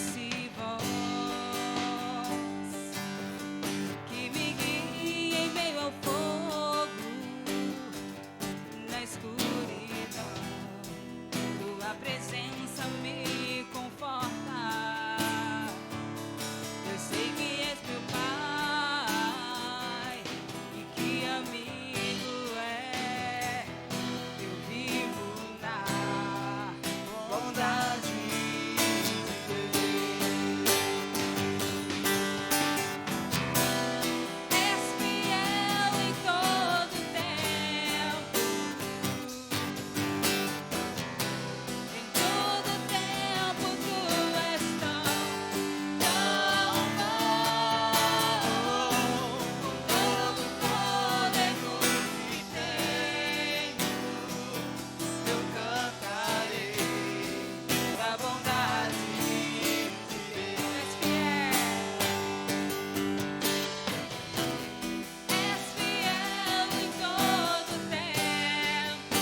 doce voz que me guia em meio ao fogo, na escuridão. Tua presença me conforta. Eu sei que és meu Pai e que amigo é. Eu vivo na bondade. És fiel em todo tempo. Em todo tempo tu és tão bom. Com todo fôlego que tenho, eu cantarei da bondade de Deus. És fiel em todo tempo.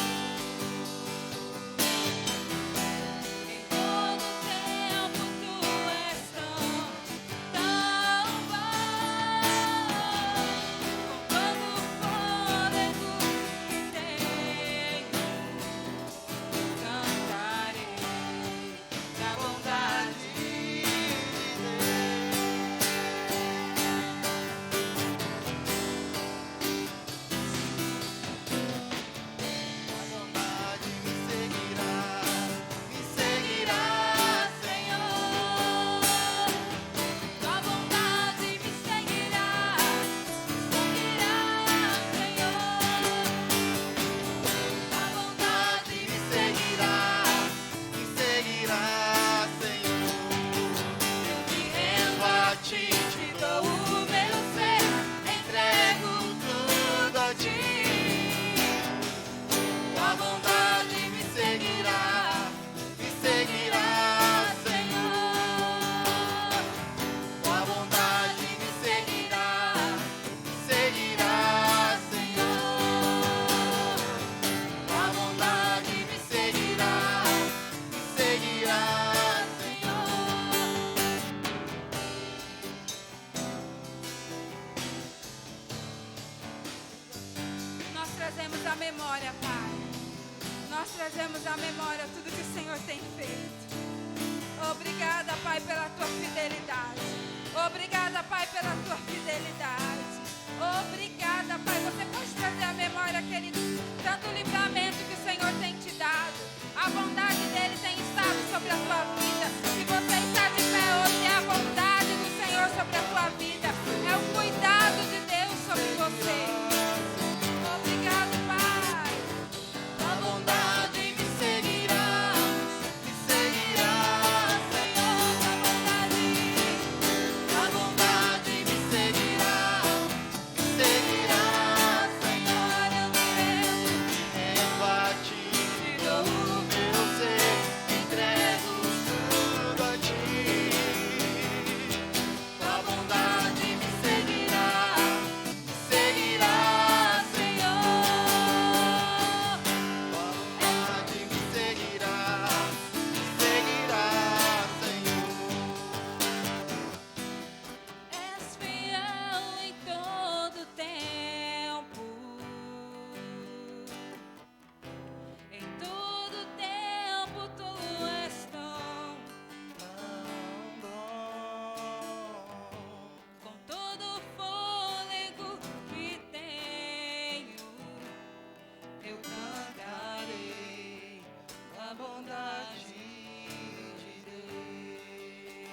Em todo tempo tu és tão bom. Com todo fôlego que tenho, cantarei da bondade de A bondade me seguirá, Senhor. Tua bondade me seguirá, Senhor. Tua bondade me seguirá. Me seguirá, Senhor. Eu me rendo a ti, te dou o meu ser, entrego tudo a ti. Tua bondade me seguirá, Senhor. Tua bondade me seguirá, Senhor. Tua bondade me seguirá, Senhor. Nós trazemos à memória, Pai. Nós trazemos à memória tudo que o Senhor tem feito. Obrigada, Pai, pela tua fidelidade. Obrigada, Pai, pela tua fidelidade. Obrigada, Pai. Você pode trazer à memória, querido, tanto o livramento que o Senhor tem te dado. A bondade dele tem estado sobre a tua vida. Se você está de pé hoje, é a bondade do Senhor sobre a tua vida. É o cuidado de Deus sobre você. Obrigado, Pai. Tua bondade me seguirá, Senhor. Tua bondade me seguirá, Senhor. Eu me rendo, Rendo a ti, te dou o meu ser, entrego tudo a ti. Tua bondade me seguirá, Senhor. Tua bondade me seguirá, Senhor. És fiel em todo tempo. Em todo tempo tu és tão com todo o fôlego que tenho, eu cantarei a bondade de Deus.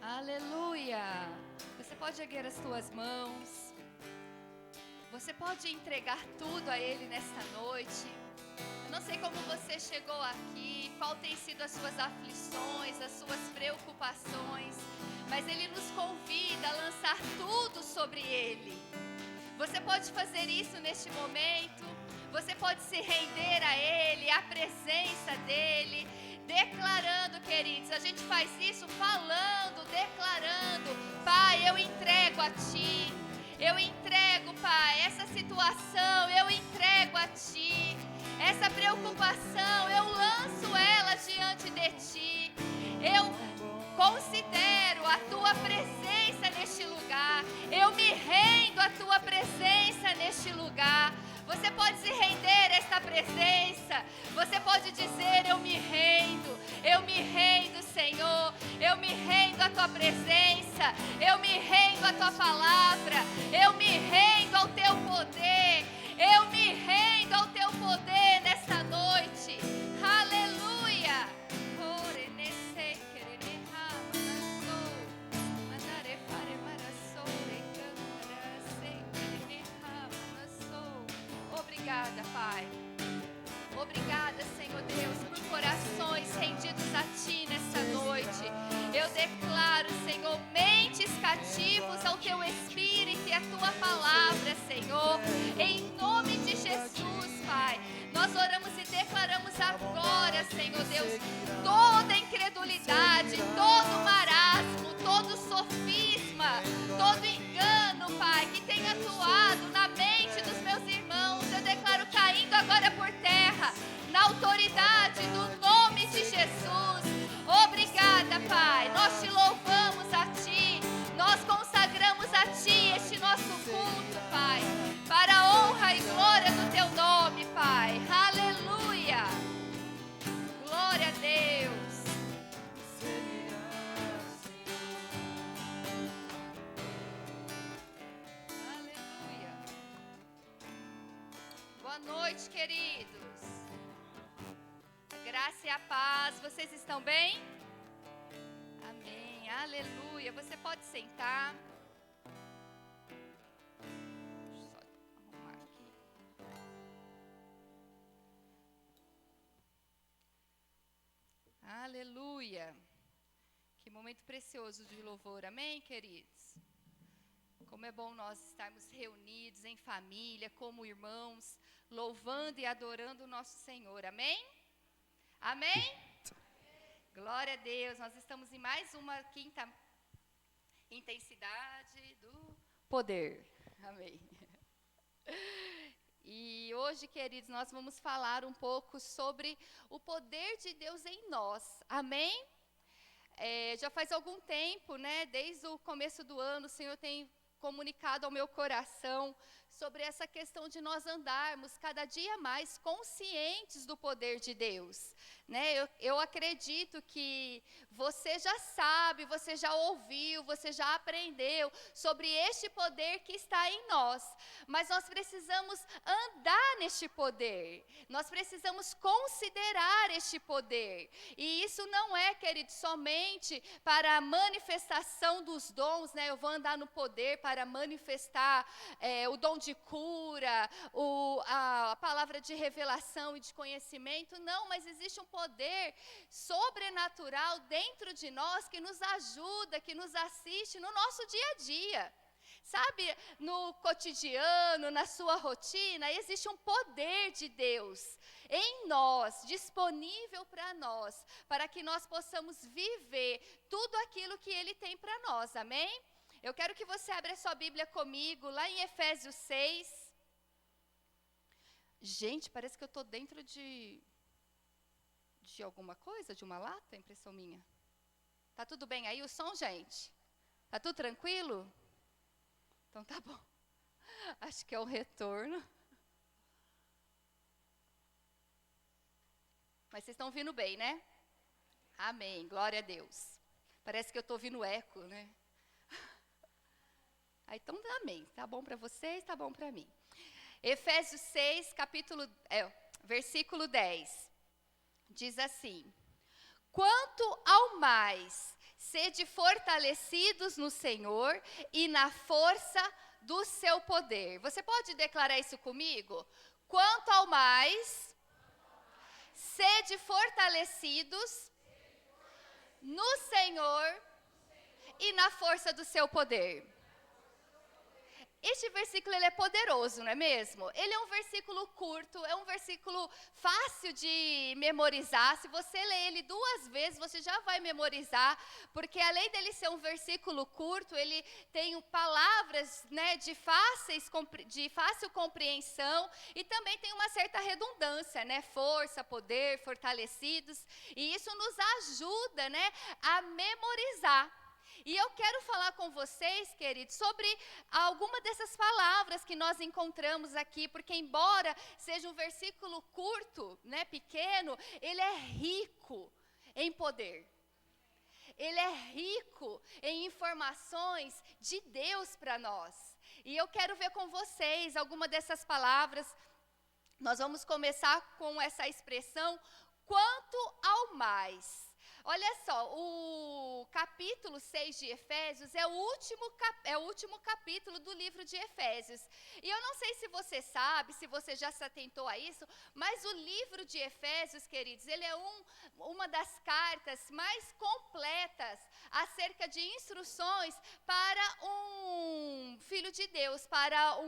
Aleluia! Você pode erguer as tuas mãos. Você pode entregar tudo a Ele nesta noite. Eu não sei como você chegou aqui, qual tem sido as suas aflições, as suas preocupações, mas Ele nos convida a lançar tudo sobre Ele. Você pode fazer isso neste momento. Você pode se render a Ele, à presença dEle, declarando, queridos. A gente faz isso falando, declarando: Pai, eu entrego a Ti. Eu entrego, Pai, essa situação, eu entrego a Ti. essa preocupação, eu lanço ela diante de ti. Eu considero a tua presença neste lugar. Eu me rendo à tua presença neste lugar. Você pode se render a esta presença. Você pode dizer: eu me rendo, Senhor. Eu me rendo à tua presença. Eu me rendo à tua palavra. Eu me rendo ao teu poder. Eu me rendo ao teu poder nesta noite. Aleluia. Obrigada, Pai. Obrigada, Senhor Deus, por corações rendidos a Ti nesta noite. Eu declaro, Senhor, mentes cativos ao Teu Espírito e à Tua palavra, Senhor. Em nome de Jesus, Pai. Nós oramos e declaramos agora, Senhor Deus, toda incredulidade, todo marasmo, todo sofisma, todo engano, Pai, que tem atuado na mente dos meus irmãos. Eu declaro caindo agora por terra, na autoridade do nome de Jesus. Obrigada, Pai. Nós te louvamos a Ti. Nós consagramos a Ti este nosso culto, Pai, para a honra e glória do Teu nome, Pai. Aleluia. Glória a Deus. Aleluia. Boa noite, queridos. A graça e a paz. Vocês estão bem? Amém. Aleluia. Você pode sentar. Deixa eu só arrumar aqui. Aleluia. Que momento precioso de louvor. Amém, queridos? Como é bom nós estarmos reunidos em família, como irmãos, louvando e adorando o nosso Senhor. Amém? Amém? Glória a Deus. Nós estamos em mais uma quinta intensidade do poder. Amém. E hoje, queridos, nós vamos falar um pouco sobre o poder de Deus em nós. Amém? Já faz algum tempo, né? Desde o começo do ano, o Senhor tem comunicado ao meu coração sobre essa questão de nós andarmos cada dia mais conscientes do poder de Deus, né? Eu acredito que você já sabe, você já ouviu, você já aprendeu sobre este poder que está em nós, mas nós precisamos andar neste poder, nós precisamos considerar este poder, e isso não é, querido, somente para a manifestação dos dons, né? Eu vou andar no poder para manifestar o dom de cura, a palavra de revelação e de conhecimento, não, mas existe um poder sobrenatural dentro de nós que nos ajuda, que nos assiste no nosso dia a dia. Sabe, no cotidiano, na sua rotina, existe um poder de Deus em nós, disponível para nós, para que nós possamos viver tudo aquilo que Ele tem para nós, amém? Eu quero que você abra sua Bíblia comigo, lá em Efésios 6. Gente, parece que eu estou dentro de alguma coisa, de uma lata, impressão minha. Tá tudo bem aí o som, gente? Tá tudo tranquilo? Então tá bom. Acho que é o retorno. Mas vocês estão ouvindo bem, né? Amém, glória a Deus. Parece que eu estou ouvindo eco, né? Então, amém. Tá bom para vocês, tá bom para mim. Efésios 6, versículo 10. Diz assim: quanto ao mais, sede fortalecidos no Senhor e na força do seu poder. Você pode declarar isso comigo? Quanto ao mais, sede fortalecidos no Senhor e na força do seu poder. Este versículo ele é poderoso, não é mesmo? Ele é um versículo curto, é um versículo fácil de memorizar. Se você ler ele 2 vezes, você já vai memorizar, porque além dele ser um versículo curto, ele tem palavras, né, de fácil compreensão, e também tem uma certa redundância, né? Força, poder, fortalecidos, e isso nos ajuda, né, a memorizar. E eu quero falar com vocês, queridos, sobre alguma dessas palavras que nós encontramos aqui, porque embora seja um versículo curto, né, pequeno, ele é rico em poder. Ele é rico em informações de Deus para nós. E eu quero ver com vocês alguma dessas palavras. Nós vamos começar com essa expressão, quanto ao mais. Olha só, o capítulo 6 de Efésios é o último capítulo do livro de Efésios. E eu não sei se você sabe, se você já se atentou a isso, mas o livro de Efésios, queridos, ele é uma das cartas mais completas acerca de instruções para um filho de Deus, para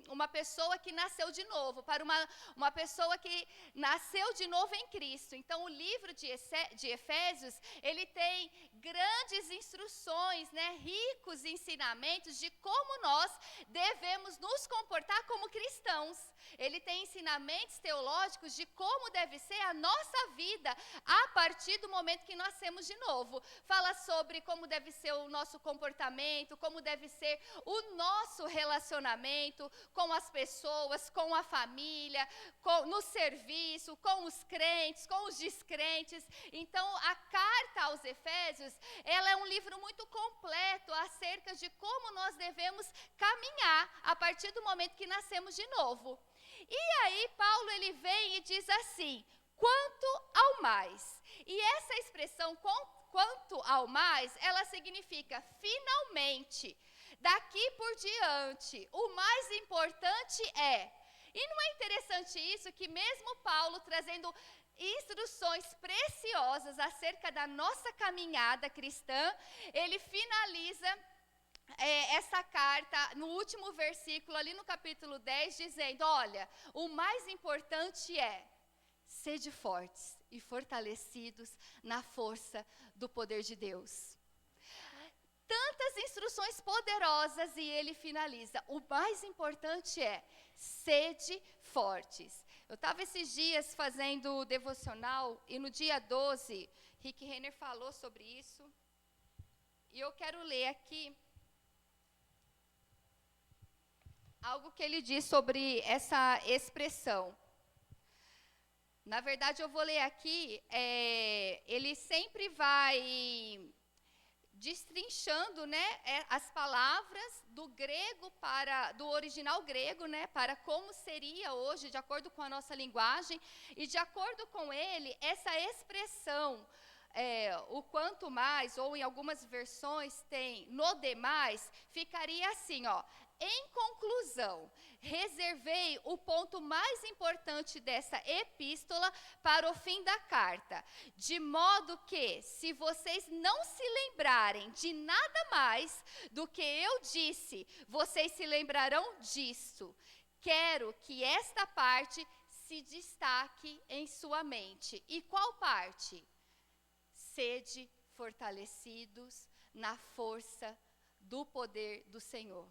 uma pessoa que nasceu de novo, para uma pessoa que nasceu de novo em Cristo. Então, o livro de Efésios, ele tem grandes instruções, né, ricos ensinamentos de como nós devemos nos comportar como cristãos. Ele tem ensinamentos teológicos de como deve ser a nossa vida a partir do momento que nascemos de novo. Fala sobre como deve ser o nosso comportamento, como deve ser o nosso relacionamento com as pessoas, com a família, no serviço, com os crentes, com os descrentes. Então, a carta aos Efésios, ela é um livro muito completo acerca de como nós devemos caminhar a partir do momento que nascemos de novo. E aí, Paulo, ele vem e diz assim, quanto ao mais. E essa expressão, quanto ao mais, ela significa finalmente, daqui por diante, o mais importante é. E não é interessante isso, que mesmo Paulo trazendo instruções preciosas acerca da nossa caminhada cristã, ele finaliza essa carta no último versículo, ali no capítulo 10, dizendo, olha, o mais importante é, sede fortes e fortalecidos na força do poder de Deus. Tantas instruções poderosas, e ele finaliza, o mais importante é, sede fortes. Eu estava esses dias fazendo devocional, e no dia 12, Rick Renner falou sobre isso, e eu quero ler aqui algo que ele diz sobre essa expressão. Na verdade, eu vou ler aqui, ele sempre vai destrinchando, né, as palavras do grego do original grego, né, para como seria hoje, de acordo com a nossa linguagem, e de acordo com ele, essa expressão, o quanto mais, ou em algumas versões tem no demais, ficaria assim, ó. Em conclusão, reservei o ponto mais importante dessa epístola para o fim da carta, de modo que, se vocês não se lembrarem de nada mais do que eu disse, vocês se lembrarão disso. Quero que esta parte se destaque em sua mente. E qual parte? Sede fortalecidos na força do poder do Senhor.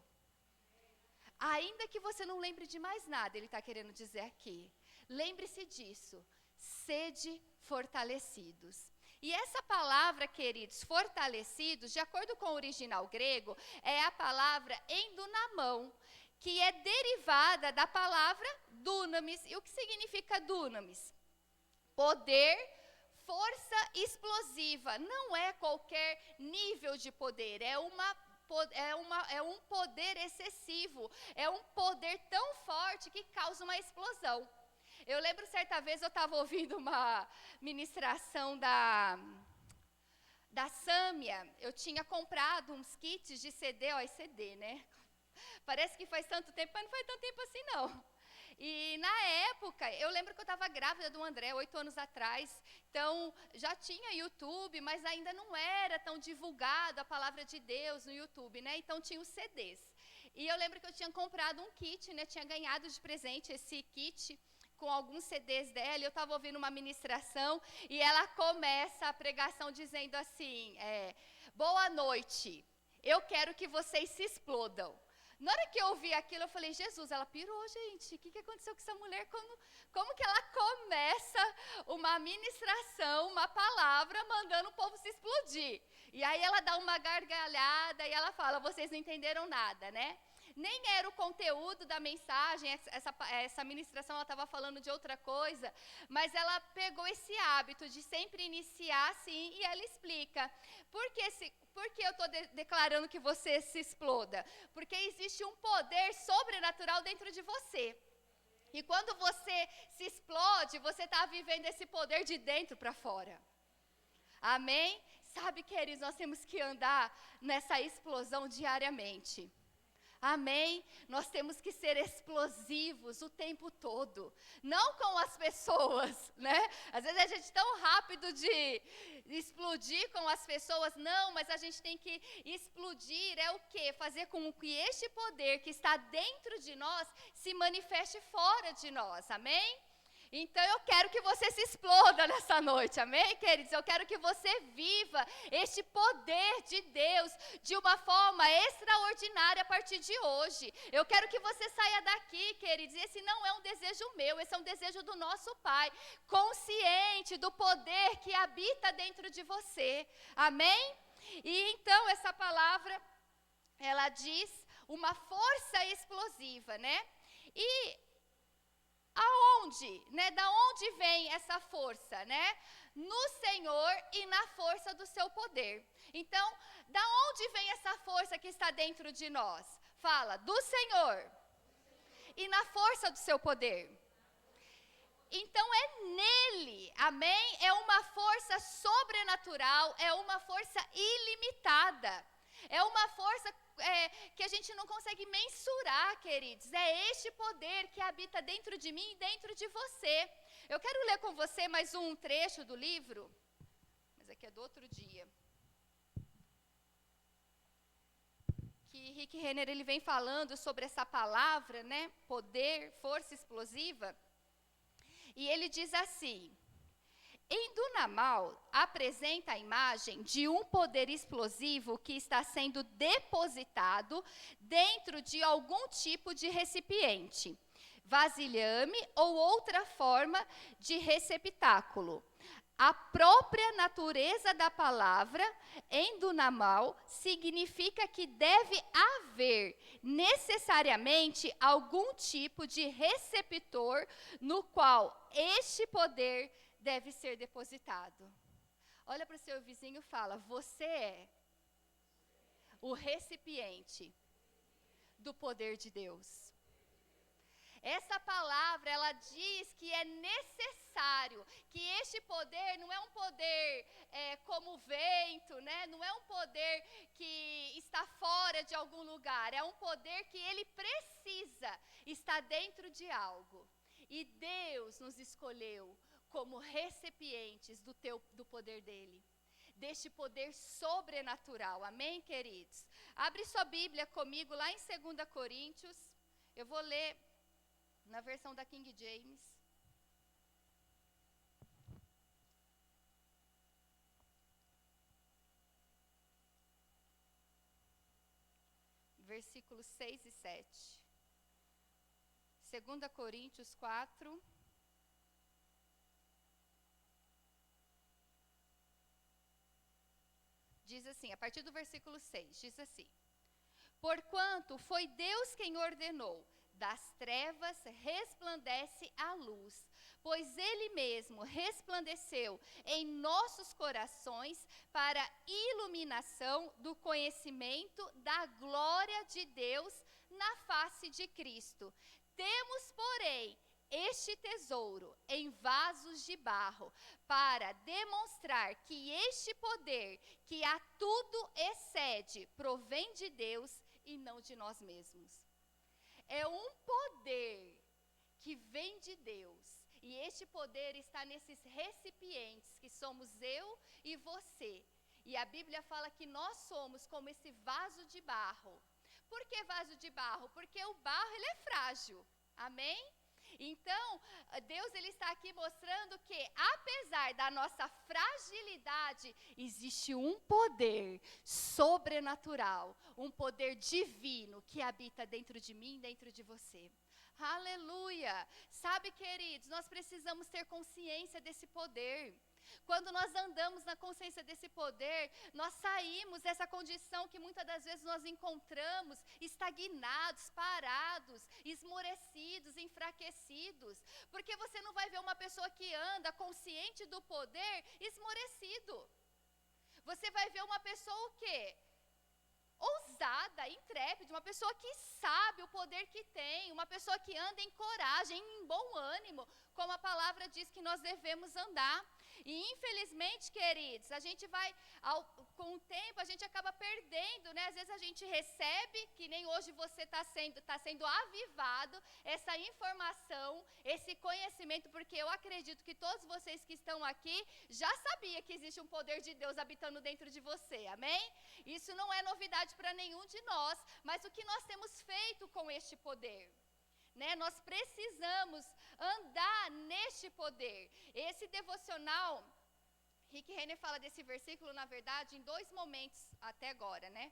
Ainda que você não lembre de mais nada, ele está querendo dizer aqui. Lembre-se disso, sede fortalecidos. E essa palavra, queridos, fortalecidos, de acordo com o original grego, é a palavra endunamão, que é derivada da palavra dunamis. E o que significa dunamis? Poder, força explosiva. Não é qualquer nível de poder, é um poder excessivo, é um poder tão forte que causa uma explosão. Eu lembro certa vez eu estava ouvindo uma ministração da Sâmia, eu tinha comprado uns kits de CD, ó, CD, né? Parece que faz tanto tempo, mas não faz tanto tempo assim não. E na época, eu lembro que eu estava grávida do André, 8 anos atrás, então já tinha YouTube, mas ainda não era tão divulgado a palavra de Deus no YouTube, né? Então tinha os CDs. E eu lembro que eu tinha comprado um kit, né? Tinha ganhado de presente esse kit com alguns CDs dela. Eu estava ouvindo uma ministração e ela começa a pregação dizendo assim, boa noite, eu quero que vocês se explodam. Na hora que eu ouvi aquilo, eu falei, Jesus, ela pirou, gente. O que aconteceu com essa mulher? Como que ela começa uma ministração, uma palavra, mandando o povo se explodir? E aí ela dá uma gargalhada e ela fala, vocês não entenderam nada, né? Nem era o conteúdo da mensagem, essa ministração ela estava falando de outra coisa, mas ela pegou esse hábito de sempre iniciar assim e ela explica. Por que eu estou declarando que você se exploda? Porque existe um poder sobrenatural dentro de você. E quando você se explode, você está vivendo esse poder de dentro para fora. Amém? Sabe, queridos, nós temos que andar nessa explosão diariamente. Amém? Nós temos que ser explosivos o tempo todo. Não com as pessoas, né? Às vezes a gente é tão rápido de explodir com as pessoas. Não, mas a gente tem que explodir o quê? Fazer com que este poder que está dentro de nós se manifeste fora de nós. Amém? Então eu quero que você se exploda nessa noite, amém, queridos? Eu quero que você viva este poder de Deus de uma forma extraordinária a partir de hoje. Eu quero que você saia daqui, queridos, esse não é um desejo meu, esse é um desejo do nosso Pai, consciente do poder que habita dentro de você, amém? E então essa palavra, ela diz uma força explosiva, né? E aonde, né? Da onde vem essa força, né? No Senhor e na força do seu poder. Então, da onde vem essa força que está dentro de nós? Fala, do Senhor e na força do seu poder. Então é nele, amém? É uma força sobrenatural, é uma força ilimitada. É uma força que a gente não consegue mensurar, queridos. É este poder que habita dentro de mim e dentro de você. Eu quero ler com você mais um trecho do livro, mas aqui é do outro dia. Que Rick Renner, ele vem falando sobre essa palavra, né? Poder, força explosiva. E ele diz assim: em Dunamal, apresenta a imagem de um poder explosivo que está sendo depositado dentro de algum tipo de recipiente, vasilhame ou outra forma de receptáculo. A própria natureza da palavra em Dunamal significa que deve haver necessariamente algum tipo de receptor no qual este poder deve ser depositado. Olha para o seu vizinho e fala, você é o recipiente do poder de Deus. Essa palavra, ela diz que é necessário, que este poder não é um poder como vento, né? Não é um poder que está fora de algum lugar, é um poder que ele precisa estar dentro de algo. E Deus nos escolheu como recipientes do poder dele, deste poder sobrenatural, amém, queridos? Abre sua Bíblia comigo lá em 2 Coríntios, eu vou ler na versão da King James. Versículos 6 e 7. 2 Coríntios 4. Diz assim, a partir do versículo 6, diz assim: porquanto foi Deus quem ordenou, das trevas resplandece a luz, pois Ele mesmo resplandeceu em nossos corações para iluminação do conhecimento da glória de Deus na face de Cristo. Temos, porém, este tesouro em vasos de barro, para demonstrar que este poder, que a tudo excede, provém de Deus e não de nós mesmos. É um poder que vem de Deus, e este poder está nesses recipientes, que somos eu e você. E a Bíblia fala que nós somos como esse vaso de barro. por que vaso de barro? Porque o barro, ele é frágil, amém? Então, Deus, ele está aqui mostrando que, apesar da nossa fragilidade, existe um poder sobrenatural, um poder divino que habita dentro de mim, dentro de você. Aleluia! Sabe, queridos, nós precisamos ter consciência desse poder. Quando nós andamos na consciência desse poder, nós saímos dessa condição que muitas das vezes nós encontramos estagnados, parados, esmorecidos, enfraquecidos. Porque você não vai ver uma pessoa que anda consciente do poder esmorecido. Você vai ver uma pessoa o quê? Ousada, intrépida, uma pessoa que sabe o poder que tem, uma pessoa que anda em coragem, em bom ânimo, como a palavra diz que nós devemos andar. E infelizmente, queridos, a gente vai, com o tempo, a gente acaba perdendo, né? Às vezes a gente recebe, que nem hoje você está sendo avivado, essa informação, esse conhecimento, porque eu acredito que todos vocês que estão aqui já sabiam que existe um poder de Deus habitando dentro de você, amém? Isso não é novidade para nenhum de nós, mas o que nós temos feito com este poder? Né, nós precisamos andar neste poder. Esse devocional, Rick Renner fala desse versículo, na verdade, em 2 momentos até agora, né?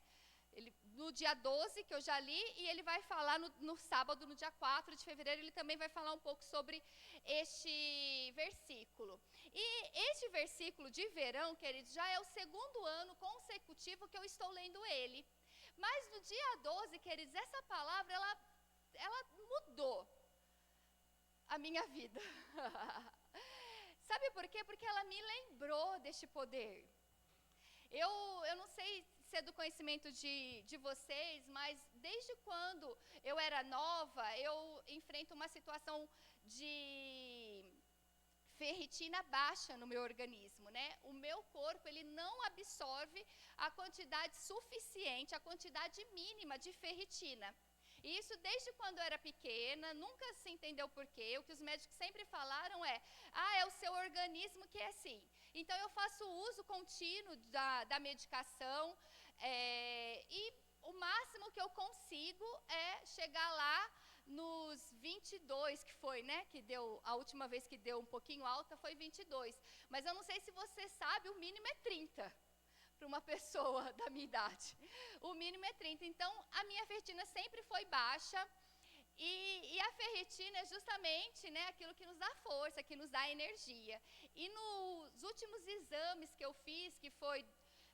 No dia 12, que eu já li, e ele vai falar no sábado, no dia 4 de fevereiro, ele também vai falar um pouco sobre este versículo. E este versículo de verão, queridos, já é o 2º ano consecutivo que eu estou lendo ele. Mas no dia 12, queridos, essa palavra, ela mudou a minha vida. Sabe por quê? Porque ela me lembrou deste poder. Eu não sei se é do conhecimento de vocês, mas desde quando eu era nova, eu enfrento uma situação de ferritina baixa no meu organismo, né? O meu corpo, ele não absorve a quantidade suficiente, a quantidade mínima de ferritina. E isso desde quando eu era pequena, nunca se entendeu por quê. O que os médicos sempre falaram é o seu organismo que é assim. Então eu faço uso contínuo da medicação, e o máximo que eu consigo é chegar lá nos 22, que foi, né, que deu, a última vez que deu um pouquinho alta foi 22. Mas eu não sei se você sabe, o mínimo é 30. Para uma pessoa da minha idade. O mínimo é 30. Então, a minha ferritina sempre foi baixa. E a ferritina é justamente, né, aquilo que nos dá força, que nos dá energia. E nos últimos exames que eu fiz, que foi,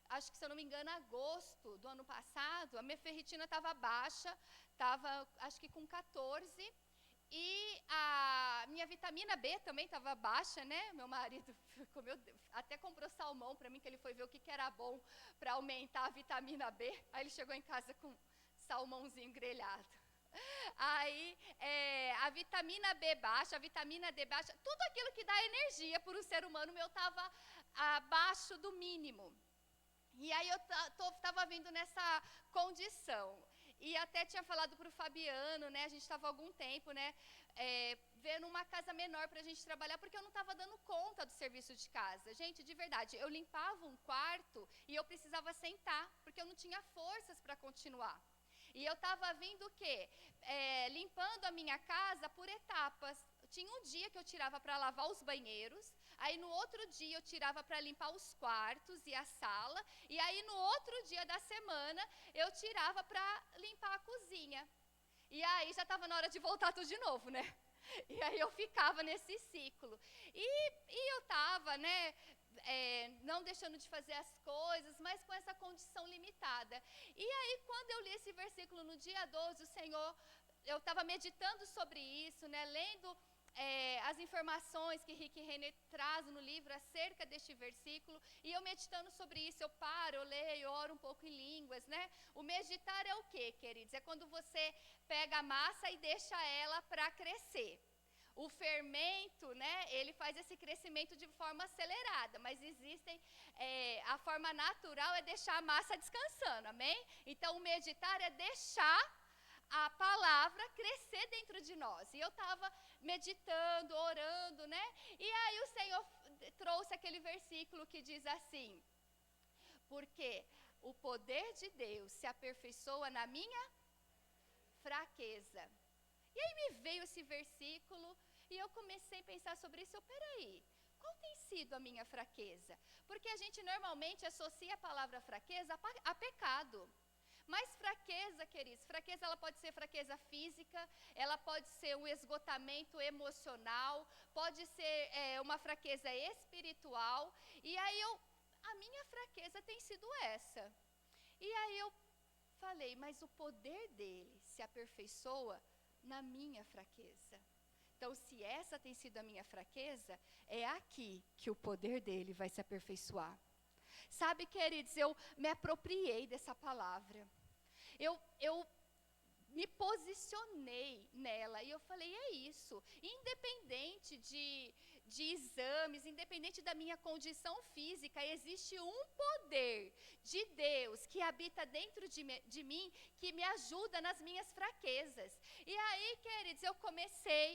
acho que se eu não me engano, agosto do ano passado, a minha ferritina estava baixa, estava acho que com 14. E a minha vitamina B também estava baixa, né? Meu marido até comprou salmão para mim, que ele foi ver o que era bom para aumentar a vitamina B. Aí ele chegou em casa com salmãozinho grelhado. Aí a vitamina B baixa, a vitamina D baixa, tudo aquilo que dá energia para o ser humano, meu estava abaixo do mínimo. E aí eu estava vindo nessa condição. E até tinha falado para o Fabiano, né, a gente estava há algum tempo, né, vendo uma casa menor para a gente trabalhar, porque eu não estava dando conta do serviço de casa. Gente, de verdade, eu limpava um quarto e eu precisava sentar, porque eu não tinha forças para continuar. E eu estava vindo o quê? Limpando a minha casa por etapas. Tinha um dia que eu tirava para lavar os banheiros, aí no outro dia eu tirava para limpar os quartos e a sala, e aí no outro dia da semana eu tirava para limpar a cozinha. E aí já estava na hora de voltar tudo de novo, né? E aí eu ficava nesse ciclo. E eu estava, né, não deixando de fazer as coisas, mas com essa condição limitada. E aí quando eu li esse versículo no dia 12, o Senhor, eu estava meditando sobre isso, né, lendo as informações que Rick Renner traz no livro acerca deste versículo, e eu meditando sobre isso, eu paro, eu leio, eu oro um pouco em línguas, né? O meditar é o quê, queridos? É quando você pega a massa e deixa ela para crescer. O fermento, né, ele faz esse crescimento de forma acelerada, mas existem, a forma natural é deixar a massa descansando, amém? Então, o meditar é deixar a palavra crescer dentro de nós. E eu estava meditando, orando, né? E aí o Senhor trouxe aquele versículo que diz assim: porque o poder de Deus se aperfeiçoa na minha fraqueza. E aí me veio esse versículo e eu comecei a pensar sobre isso. Peraí, qual tem sido a minha fraqueza? Porque a gente normalmente associa a palavra fraqueza a pecado. Mas fraqueza, queridos, fraqueza ela pode ser fraqueza física, ela pode ser um esgotamento emocional, pode ser uma fraqueza espiritual. E aí a minha fraqueza tem sido essa. E aí eu falei, mas o poder dele se aperfeiçoa na minha fraqueza. Então, se essa tem sido a minha fraqueza, é aqui que o poder dele vai se aperfeiçoar. Sabe, queridos, eu me apropriei dessa palavra. Eu me posicionei nela e eu falei, é isso. Independente de exames, independente da minha condição física, existe um poder de Deus que habita dentro de mim, que me ajuda nas minhas fraquezas. E aí, queridos, eu comecei,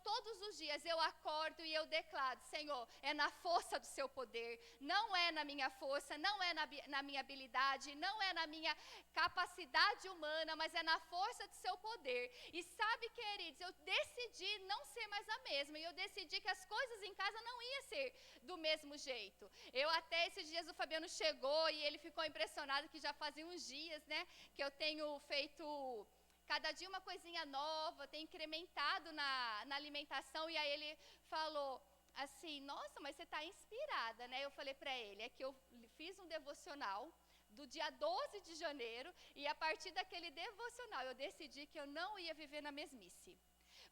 todos os dias eu acordo e eu declaro, Senhor, é na força do seu poder, não é na minha força, não é na minha habilidade, não é na minha capacidade humana, mas é na força do seu poder. E sabe, queridos, eu decidi não ser mais a mesma, e eu decidi que as coisas em casa não ia ser do mesmo jeito. Eu até esses dias o Fabiano chegou e ele ficou impressionado que já fazia uns dias, né, que eu tenho feito cada dia uma coisinha nova, tenho incrementado na alimentação, e aí ele falou assim, nossa, mas você está inspirada, né? Eu falei para ele, é que eu fiz um devocional do dia 12 de janeiro, e a partir daquele devocional eu decidi que eu não ia viver na mesmice.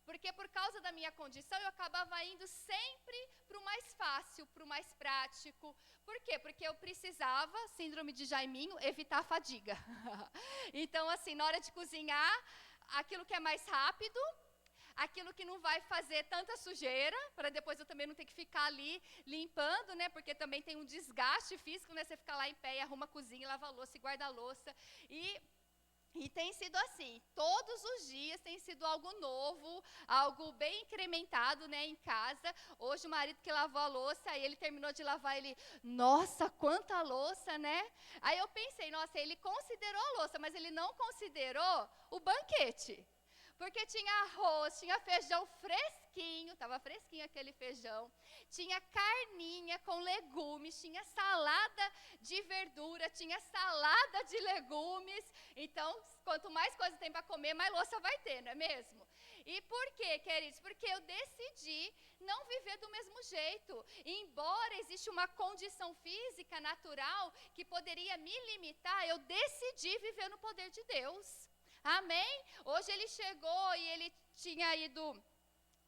Porque por causa da minha condição, eu acabava indo sempre para o mais fácil, para o mais prático. Por quê? Porque eu precisava, síndrome de Jaiminho, evitar a fadiga. Então, assim, na hora de cozinhar, aquilo que é mais rápido, aquilo que não vai fazer tanta sujeira, para depois eu também não ter que ficar ali limpando, né? Porque também tem um desgaste físico, né? Você ficar lá em pé e arruma a cozinha, lava a louça e guarda a louça. E tem sido assim, todos os dias tem sido algo novo, algo bem incrementado, né, em casa. Hoje o marido que lavou a louça, aí ele terminou de lavar, ele, nossa, quanta louça, né? Aí eu pensei, nossa, ele considerou a louça, mas ele não considerou o banquete. Porque tinha arroz, tinha feijão fresquinho, estava fresquinho aquele feijão, tinha carninha com legumes, tinha salada de verdura, tinha salada de legumes. Então, quanto mais coisa tem para comer, mais louça vai ter, não é mesmo? E por quê, queridos? Porque eu decidi não viver do mesmo jeito. Embora exista uma condição física natural que poderia me limitar, eu decidi viver no poder de Deus. Amém? Hoje ele chegou e ele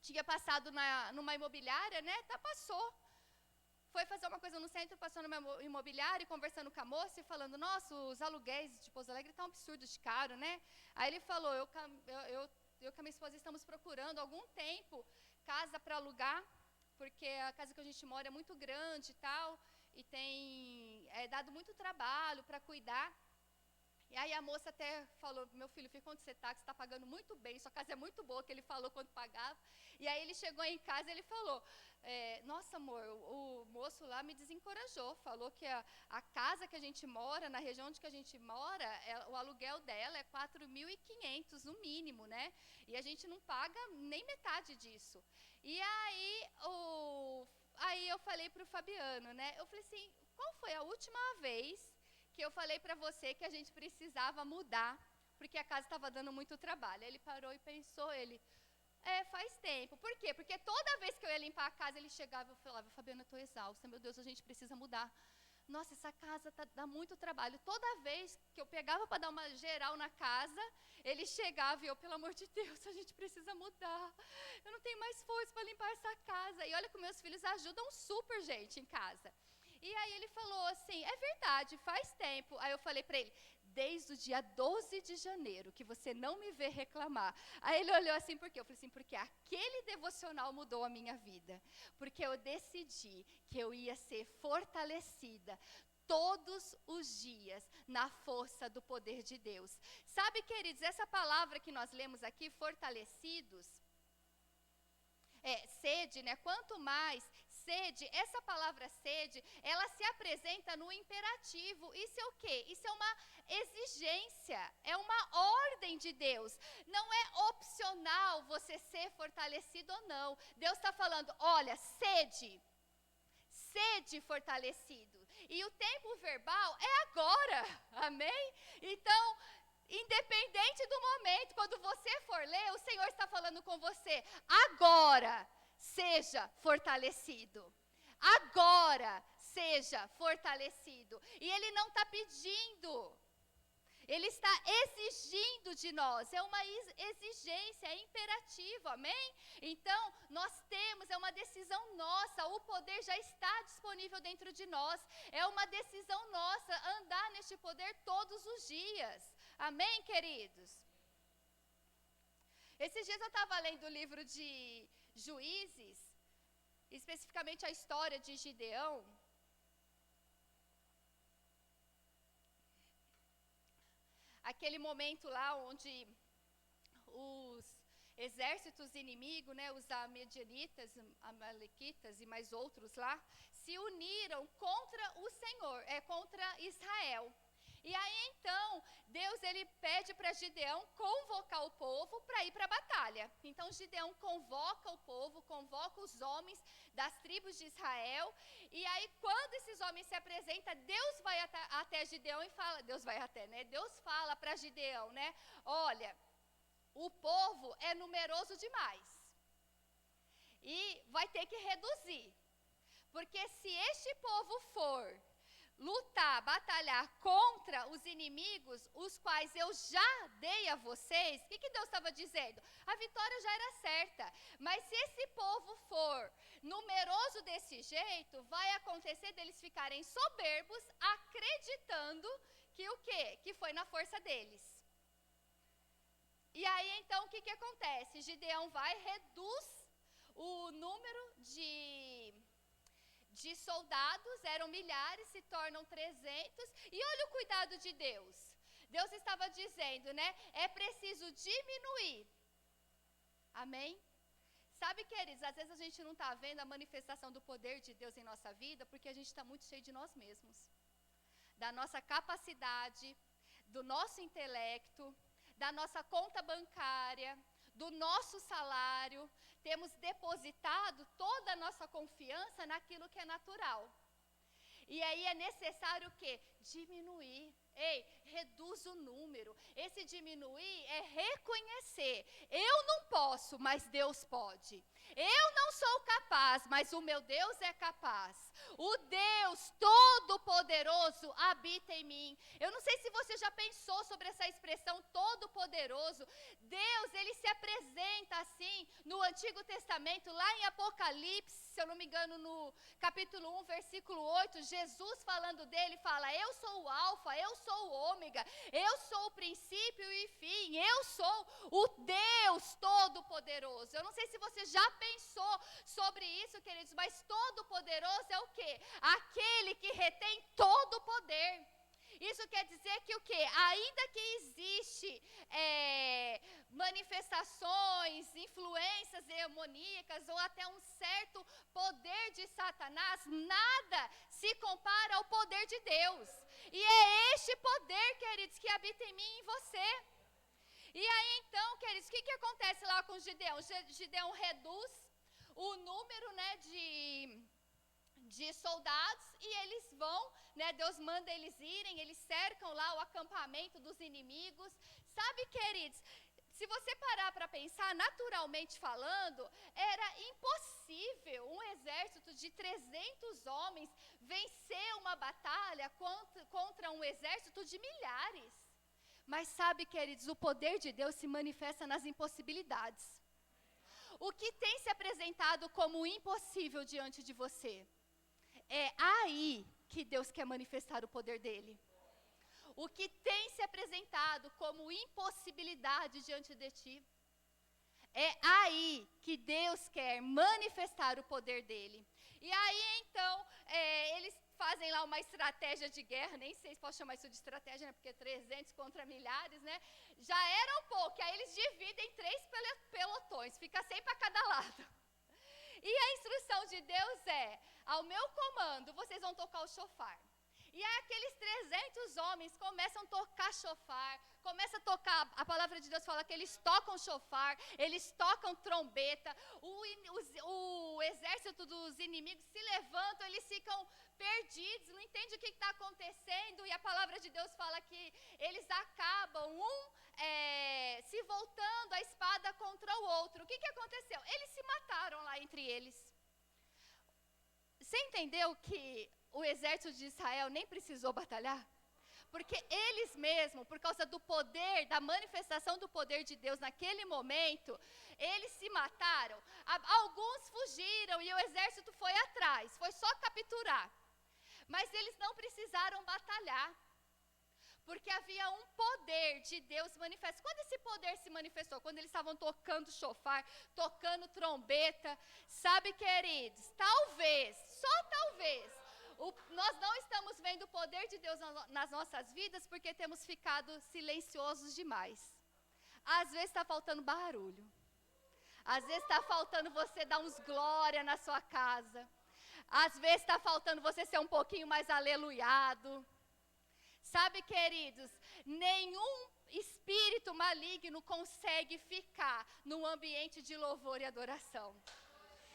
tinha passado numa imobiliária, né? Passou. Foi fazer uma coisa no centro, passou numa imobiliária, conversando com a moça e falando, nossa, os aluguéis de Pouso Alegre estão um absurdo de caro, né? Aí ele falou, eu com a minha esposa estamos procurando há algum tempo casa para alugar, porque a casa que a gente mora é muito grande e tal, e tem dado muito trabalho para cuidar. E aí a moça até falou, meu filho, fica onde você está pagando muito bem, sua casa é muito boa, que ele falou quanto pagava. E aí ele chegou em casa e ele falou, nossa amor, o moço lá me desencorajou, falou que a casa que a gente mora, na região onde que a gente mora, o aluguel dela é 4.500 no mínimo, né? E a gente não paga nem metade disso. E aí eu falei para o Fabiano, né? Eu falei assim, qual foi a última vez que eu falei para você que a gente precisava mudar, porque a casa estava dando muito trabalho? Ele parou e pensou, faz tempo. Por quê? Porque toda vez que eu ia limpar a casa, ele chegava e falava, Fabiana, eu estou exausta, meu Deus, a gente precisa mudar. Nossa, essa casa dá muito trabalho. Toda vez que eu pegava para dar uma geral na casa, ele chegava e eu, pelo amor de Deus, a gente precisa mudar. Eu não tenho mais força para limpar essa casa. E olha que meus filhos ajudam super, gente, em casa. E aí ele falou assim, é verdade, faz tempo. Aí eu falei para ele, desde o dia 12 de janeiro que você não me vê reclamar. Aí ele olhou assim, por quê? Eu falei assim, porque aquele devocional mudou a minha vida. Porque eu decidi que eu ia ser fortalecida todos os dias na força do poder de Deus. Sabe, queridos, essa palavra que nós lemos aqui, fortalecidos, sede, né? Quanto mais Sede, essa palavra sede, ela se apresenta no imperativo. Isso é o quê? Isso é uma exigência, é uma ordem de Deus. Não é opcional você ser fortalecido ou não. Deus está falando, olha, sede fortalecido. E o tempo verbal é agora, amém? Então, independente do momento, quando você for ler, o Senhor está falando com você, agora, seja fortalecido. Agora, seja fortalecido. E Ele não está pedindo, Ele está exigindo de nós, é uma exigência, é imperativo, amém? Então, nós temos, é uma decisão nossa, o poder já está disponível dentro de nós, é uma decisão nossa andar neste poder todos os dias, amém, queridos? Esses dias eu estava lendo o livro de Juízes, especificamente a história de Gideão. Aquele momento lá onde os exércitos inimigos, né, os amedianitas, amalequitas e mais outros lá, se uniram contra o Senhor, contra Israel. E aí então, Deus ele pede para Gideão convocar o povo para ir para a batalha. Então Gideão convoca o povo, convoca os homens das tribos de Israel. E aí quando esses homens se apresentam, Deus vai até Gideão e fala, Deus fala para Gideão, né? Olha, o povo é numeroso demais. E vai ter que reduzir. Porque se este povo for lutar, batalhar contra os inimigos, os quais eu já dei a vocês, o que Deus estava dizendo? A vitória já era certa, mas se esse povo for numeroso desse jeito, vai acontecer deles ficarem soberbos, acreditando que o quê? Que foi na força deles. E aí então o que acontece? Gideão vai, reduz o número de soldados, eram milhares, se tornam 300, e olha o cuidado de Deus. Deus estava dizendo, né, é preciso diminuir. Amém? Sabe, queridos, às vezes a gente não está vendo a manifestação do poder de Deus em nossa vida, porque a gente está muito cheio de nós mesmos. Da nossa capacidade, do nosso intelecto, da nossa conta bancária, do nosso salário, temos depositado toda a nossa confiança naquilo que é natural. E aí é necessário o quê? Diminuir. Ei, reduz o número. Esse diminuir é reconhecer. Eu não posso, mas Deus pode. Eu não sou capaz, mas o meu Deus é capaz. O Deus Todo-Poderoso habita em mim. Eu não sei se você já pensou sobre essa expressão Todo-Poderoso. Deus, Ele se apresenta assim no Antigo Testamento, lá em Apocalipse, se eu não me engano, no capítulo 1, versículo 8, Jesus falando dele, fala, eu sou o Alfa, eu sou o Ômega, eu sou o princípio e fim, eu sou o Deus Todo-Poderoso. Eu não sei se você já pensou sobre isso, queridos, mas Todo-Poderoso é o quê? Aquele que retém todo o poder. Isso quer dizer que o quê? Ainda que existe manifestações, influências demoníacas ou até um certo poder de Satanás, nada se compara ao poder de Deus. E é este poder, queridos, que habita em mim e em você. E aí então, queridos, o que acontece lá com Gideão? Gideão reduz o número, né, de soldados e eles vão, né, Deus manda eles irem, eles cercam lá o acampamento dos inimigos. Sabe, queridos, se você parar para pensar, naturalmente falando, era impossível um exército de 300 homens vencer uma batalha contra um exército de milhares. Mas sabe, queridos, o poder de Deus se manifesta nas impossibilidades. O que tem se apresentado como impossível diante de você, é aí que Deus quer manifestar o poder dele. O que tem se apresentado como impossibilidade diante de ti, é aí que Deus quer manifestar o poder dele. E aí então, eles fazem lá uma estratégia de guerra, nem sei se posso chamar isso de estratégia, né, porque 300 contra milhares, né, já era um pouco, aí eles dividem em 3 pelotões, fica 100 para cada lado. E a instrução de Deus é, ao meu comando, vocês vão tocar o chofar. E aí aqueles 300 homens começam a tocar chofar, começam a tocar, a palavra de Deus fala que eles tocam chofar, eles tocam trombeta, o exército dos inimigos se levantam, eles ficam perdidos, não entendem o que está acontecendo, e a palavra de Deus fala que eles acabam, se voltando a espada contra o outro. O que aconteceu? Eles se mataram lá entre eles. Você entendeu que o exército de Israel nem precisou batalhar? Porque eles mesmos, por causa do poder, da manifestação do poder de Deus naquele momento, eles se mataram. Alguns fugiram e o exército foi atrás, foi só capturar. Mas eles não precisaram batalhar, porque havia um poder de Deus manifesto. Quando esse poder se manifestou? Quando eles estavam tocando chofar, tocando trombeta. Sabe, queridos, talvez, só talvez, nós não estamos vendo o poder de Deus nas nossas vidas porque temos ficado silenciosos demais. Às vezes está faltando barulho. Às vezes está faltando você dar uns glória na sua casa. Às vezes está faltando você ser um pouquinho mais aleluiado. Sabe, queridos, nenhum espírito maligno consegue ficar num ambiente de louvor e adoração.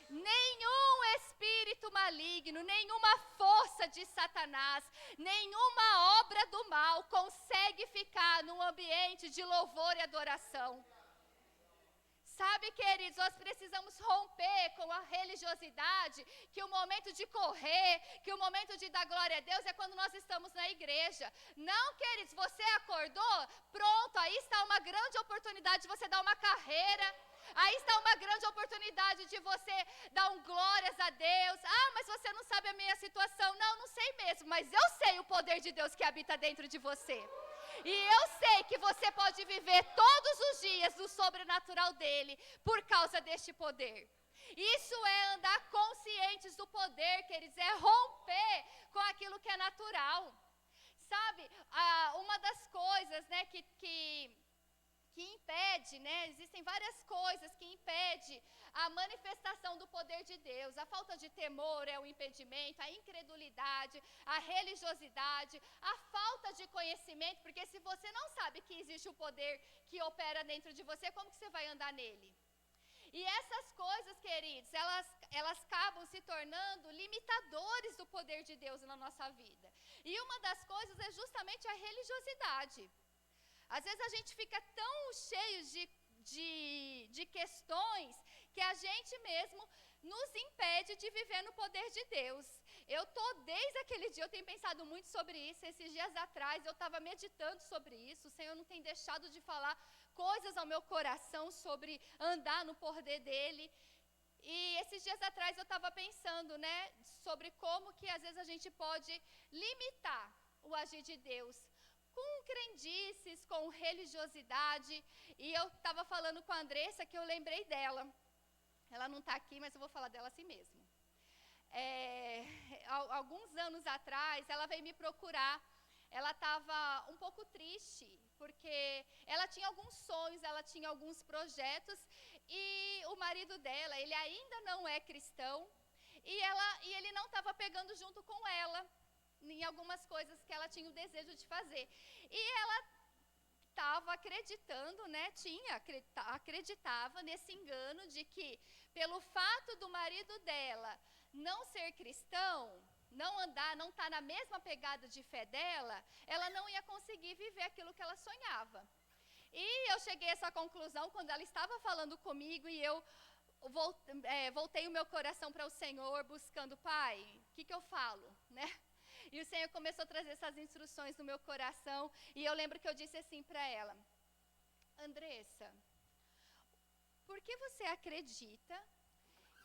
Nenhum espírito maligno, nenhuma força de Satanás, nenhuma obra do mal consegue ficar num ambiente de louvor e adoração. Sabe, queridos, nós precisamos romper com a religiosidade, que o momento de correr, que o momento de dar glória a Deus é quando nós estamos na igreja. Não, queridos, você acordou, pronto, aí está uma grande oportunidade de você dar uma carreira. Aí está uma grande oportunidade de você dar glórias a Deus. Ah, mas você não sabe a minha situação. Não, não sei mesmo, mas eu sei o poder de Deus que habita dentro de você. E eu sei que você pode viver todos os dias do sobrenatural dele por causa deste poder. Isso é andar conscientes do poder, queridos, é romper com aquilo que é natural. Sabe, uma das coisas, né, que impede, né, existem várias coisas que impedem a manifestação do poder de Deus. A falta de temor é o impedimento, a incredulidade, a religiosidade, a falta de conhecimento, porque se você não sabe que existe o poder que opera dentro de você, como que você vai andar nele? E essas coisas, queridos, elas acabam se tornando limitadores do poder de Deus na nossa vida. E uma das coisas é justamente a religiosidade. Às vezes a gente fica tão cheio de questões que a gente mesmo nos impede de viver no poder de Deus. Desde aquele dia, eu tenho pensado muito sobre isso. Esses dias atrás, eu estava meditando sobre isso. O Senhor não tem deixado de falar coisas ao meu coração sobre andar no poder dEle. E esses dias atrás, eu estava pensando, né, sobre como que às vezes a gente pode limitar o agir de Deus com crendices, com religiosidade. E eu estava falando com a Andressa que eu lembrei dela. Ela não está aqui, mas eu vou falar dela assim mesmo. Alguns anos atrás, ela veio me procurar. Ela estava um pouco triste, porque ela tinha alguns sonhos, ela tinha alguns projetos, e o marido dela, ele ainda não é cristão, e ele não estava pegando junto com ela em algumas coisas que ela tinha o desejo de fazer. E ela estava acreditando, né, acreditava nesse engano de que, pelo fato do marido dela não ser cristão, não estar na mesma pegada de fé dela, ela não ia conseguir viver aquilo que ela sonhava. E eu cheguei a essa conclusão quando ela estava falando comigo, e eu voltei o meu coração para o Senhor, buscando, Pai, o que eu falo, né? E o Senhor começou a trazer essas instruções no meu coração. E eu lembro que eu disse assim para ela: Andressa, por que você acredita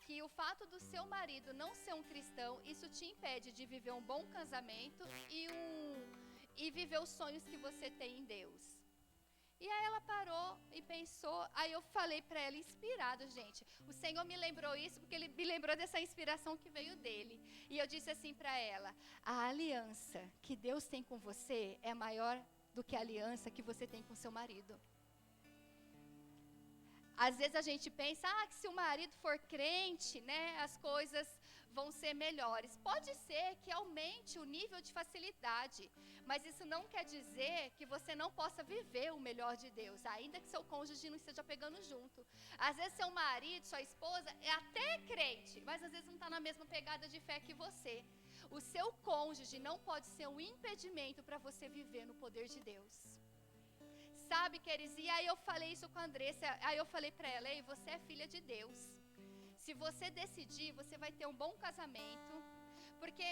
que o fato do seu marido não ser um cristão, isso te impede de viver um bom casamento e viver os sonhos que você tem em Deus? E aí ela parou e pensou. Aí eu falei para ela, inspirado, gente, o Senhor me lembrou isso porque Ele me lembrou dessa inspiração que veio dEle. E eu disse assim para ela: a aliança que Deus tem com você é maior do que a aliança que você tem com seu marido. Às vezes a gente pensa, que se o marido for crente, né, as coisas vão ser melhores. Pode ser que aumente o nível de facilidade, mas isso não quer dizer que você não possa viver o melhor de Deus, ainda que seu cônjuge não esteja pegando junto. Às vezes seu marido, sua esposa é até crente, mas às vezes não está na mesma pegada de fé que você. O seu cônjuge não pode ser um impedimento para você viver no poder de Deus. Sabe, queridos, e aí eu falei isso com a Andressa, aí eu falei para ela, ei, você é filha de Deus. Se você decidir, você vai ter um bom casamento, porque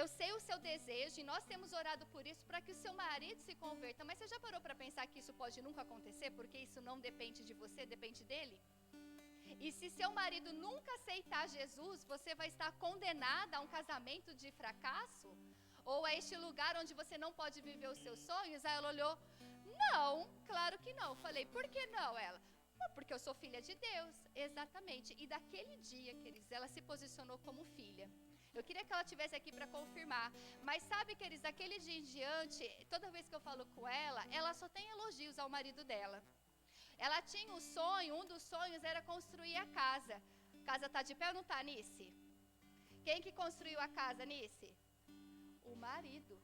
eu sei o seu desejo, e nós temos orado por isso, para que o seu marido se converta, mas você já parou para pensar que isso pode nunca acontecer, porque isso não depende de você, depende dele? E se seu marido nunca aceitar Jesus, você vai estar condenada a um casamento de fracasso? Ou a este lugar onde você não pode viver os seus sonhos? Aí ela olhou, não, claro que não. Eu falei, por que não? Ela, porque eu sou filha de Deus. Exatamente. E daquele dia, queridos, ela se posicionou como filha. Eu queria que ela estivesse aqui para confirmar. Mas sabe, queridos, daquele dia em diante, toda vez que eu falo com ela só tem elogios ao marido dela. Ela tinha um sonho, um dos sonhos era construir a casa. A casa está de pé ou não está, Nice? Quem que construiu a casa, Nice? O marido.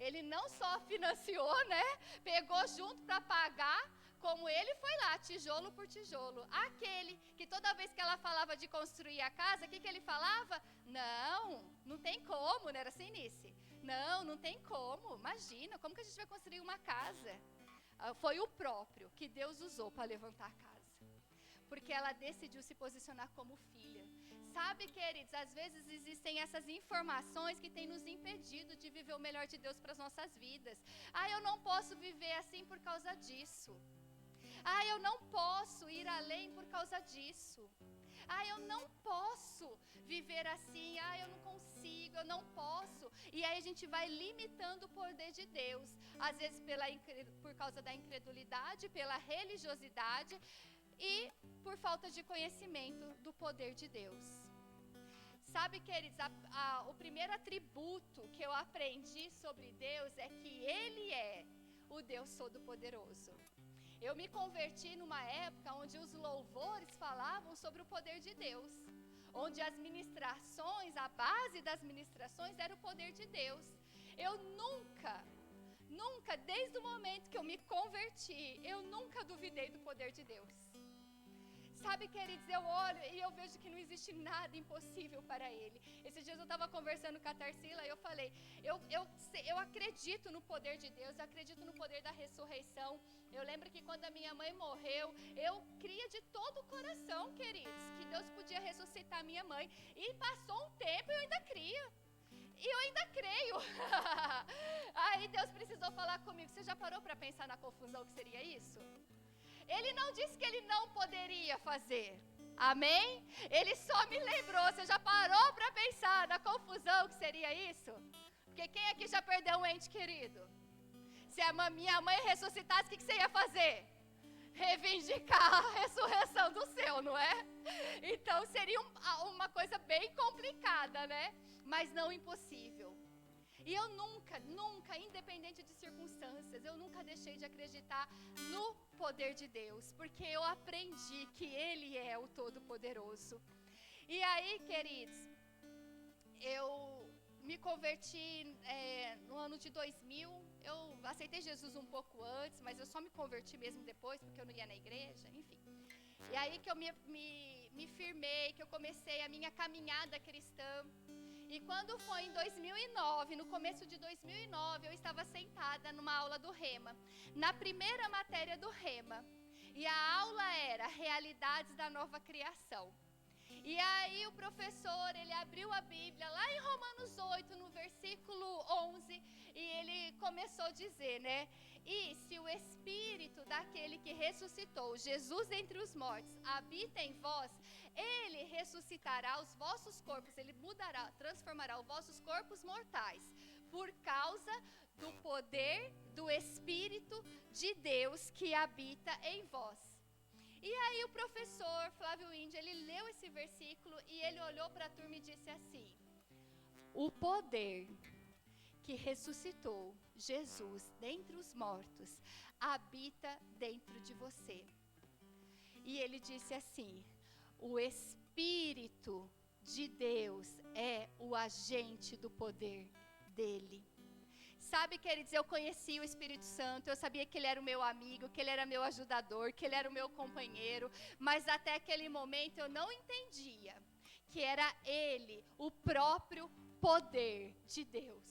Ele não só financiou, né? Pegou junto para pagar, como ele foi lá, tijolo por tijolo. Aquele que toda vez que ela falava de construir a casa, o que ele falava? Não tem como, não era assim, Nice? Não tem como, imagina, como que a gente vai construir uma casa? Foi o próprio que Deus usou para levantar a casa. Porque ela decidiu se posicionar como filha. Sabe, queridos, às vezes existem essas informações que têm nos impedido de viver o melhor de Deus para as nossas vidas. Eu não posso viver assim por causa disso. Eu não posso ir além por causa disso. Eu não posso viver assim. Eu não consigo, eu não posso. E aí a gente vai limitando o poder de Deus. Às vezes por causa da incredulidade, pela religiosidade e por falta de conhecimento do poder de Deus. Sabe, queridos, o primeiro atributo que eu aprendi sobre Deus é que Ele é o Deus Todo-Poderoso. Eu me converti numa época onde os louvores falavam sobre o poder de Deus, onde as ministrações, a base das ministrações era o poder de Deus. Eu nunca, desde o momento que eu me converti, eu nunca duvidei do poder de Deus. Sabe, queridos, eu olho e eu vejo que não existe nada impossível para Ele. Esses dias eu estava conversando com a Tarsila e eu falei, eu acredito no poder de Deus, eu acredito no poder da ressurreição. Eu lembro que quando a minha mãe morreu, eu cria de todo o coração, queridos, que Deus podia ressuscitar a minha mãe. E passou um tempo e eu ainda cria. E eu ainda creio. Aí Deus precisou falar comigo. Você já parou para pensar na confusão que seria isso? Ele não disse que ele não poderia fazer. Amém? Ele só me lembrou. Você já parou para pensar na confusão que seria isso? Porque quem aqui já perdeu um ente querido? Se a minha mãe ressuscitasse, o que você ia fazer? Reivindicar a ressurreição do seu, não é? Então seria uma coisa bem complicada, né? Mas não impossível. E eu nunca, independente de circunstâncias, eu nunca deixei de acreditar no poder de Deus, porque eu aprendi que Ele é o Todo-Poderoso. E aí, queridos, eu me converti no ano de 2000, eu aceitei Jesus um pouco antes, mas eu só me converti mesmo depois, porque eu não ia na igreja, enfim. E aí que eu me firmei, que eu comecei a minha caminhada cristã. E quando foi em 2009, no começo de 2009, eu estava sentada numa aula do Rema, na primeira matéria do Rema. E a aula era Realidades da Nova Criação. E aí o professor, ele abriu a Bíblia lá em Romanos 8, no versículo 11, e ele começou a dizer, né? E se o Espírito daquele que ressuscitou Jesus entre os mortos habita em vós, Ele ressuscitará os vossos corpos, Ele mudará, transformará os vossos corpos mortais, por causa do poder do Espírito de Deus que habita em vós. E aí o professor Flávio Índia, ele leu esse versículo e ele olhou para a turma e disse assim: o poder que ressuscitou Jesus dentre os mortos habita dentro de você. E ele disse assim: o Espírito de Deus é o agente do poder dele. Sabe, queridos, eu conheci o Espírito Santo, eu sabia que ele era o meu amigo, que ele era meu ajudador, que ele era o meu companheiro, mas até aquele momento eu não entendia que era ele, o próprio poder de Deus.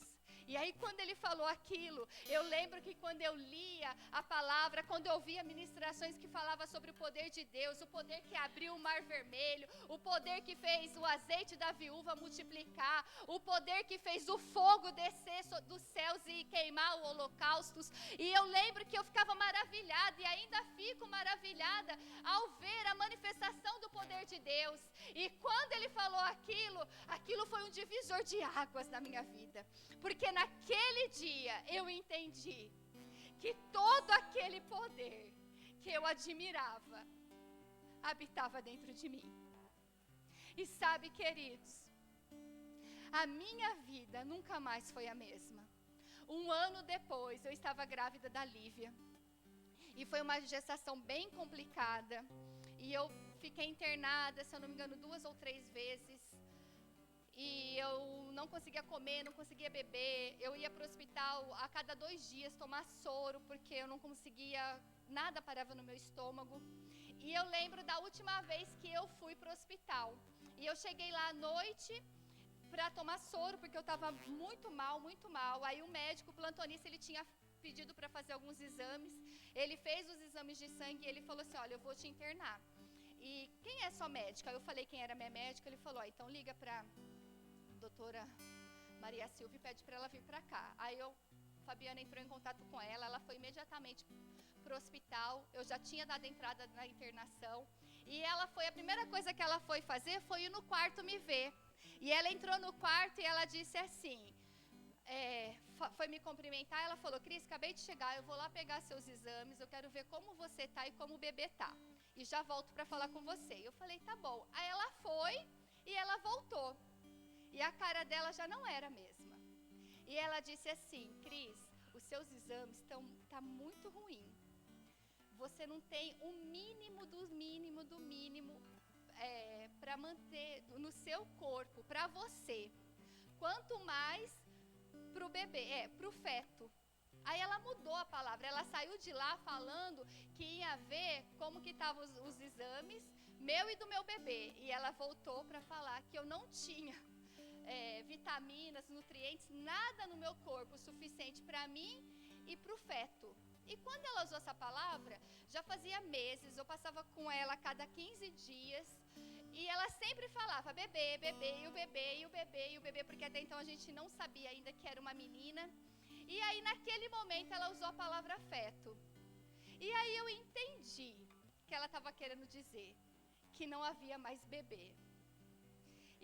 E aí quando ele falou aquilo, eu lembro que quando eu lia a palavra, quando eu ouvia ministrações que falavam sobre o poder de Deus, o poder que abriu o mar vermelho, o poder que fez o azeite da viúva multiplicar, o poder que fez o fogo descer dos céus e queimar os holocaustos. E eu lembro que eu ficava maravilhada e ainda fico maravilhada ao ver a manifestação do poder de Deus. E quando ele falou aquilo foi um divisor de águas na minha vida. Porque naquele dia eu entendi que todo aquele poder que eu admirava habitava dentro de mim. E sabe, queridos, a minha vida nunca mais foi a mesma. Um ano depois eu estava grávida da Lívia. E foi uma gestação bem complicada. E eu fiquei internada, se eu não me engano, 2 ou 3 vezes. E eu não conseguia comer, não conseguia beber. Eu ia para o hospital a cada 2 dias tomar soro, porque eu não conseguia, nada parava no meu estômago. E eu lembro da última vez que eu fui para o hospital. E eu cheguei lá à noite para tomar soro, porque eu estava muito mal, muito mal. Aí o médico, o plantonista, ele tinha pedido para fazer alguns exames. Ele fez os exames de sangue e ele falou assim: olha, eu vou te internar. E quem é sua médica? Eu falei quem era minha médica. Ele falou: então liga para doutora Maria Silva e pede para ela vir para cá. Aí Fabiana entrou em contato com ela foi imediatamente para o hospital. Eu já tinha dado entrada na internação. E a primeira coisa que ela foi fazer foi ir no quarto me ver. E ela entrou no quarto e ela disse assim, foi me cumprimentar. Ela falou: Cris, acabei de chegar, eu vou lá pegar seus exames, eu quero ver como você tá e como o bebê tá. E já volto para falar com você. Eu falei: tá bom. Aí ela foi e ela voltou. E a cara dela já não era a mesma. E ela disse assim: Cris, os seus exames tá muito ruim. Você não tem o mínimo do mínimo do mínimo para manter no seu corpo, para você. Quanto mais para o bebê, para o feto. Aí ela mudou a palavra, ela saiu de lá falando que ia ver como que estavam os exames, meu e do meu bebê. E ela voltou para falar que eu não tinha vitaminas, nutrientes, nada no meu corpo suficiente para mim e para o feto. E quando ela usou essa palavra, já fazia meses, eu passava com ela a cada 15 dias, e ela sempre falava bebê, bebê, e o bebê, e o bebê, e o bebê, porque até então a gente não sabia ainda que era uma menina. E aí naquele momento ela usou a palavra feto. E aí eu entendi que ela estava querendo dizer que não havia mais bebê.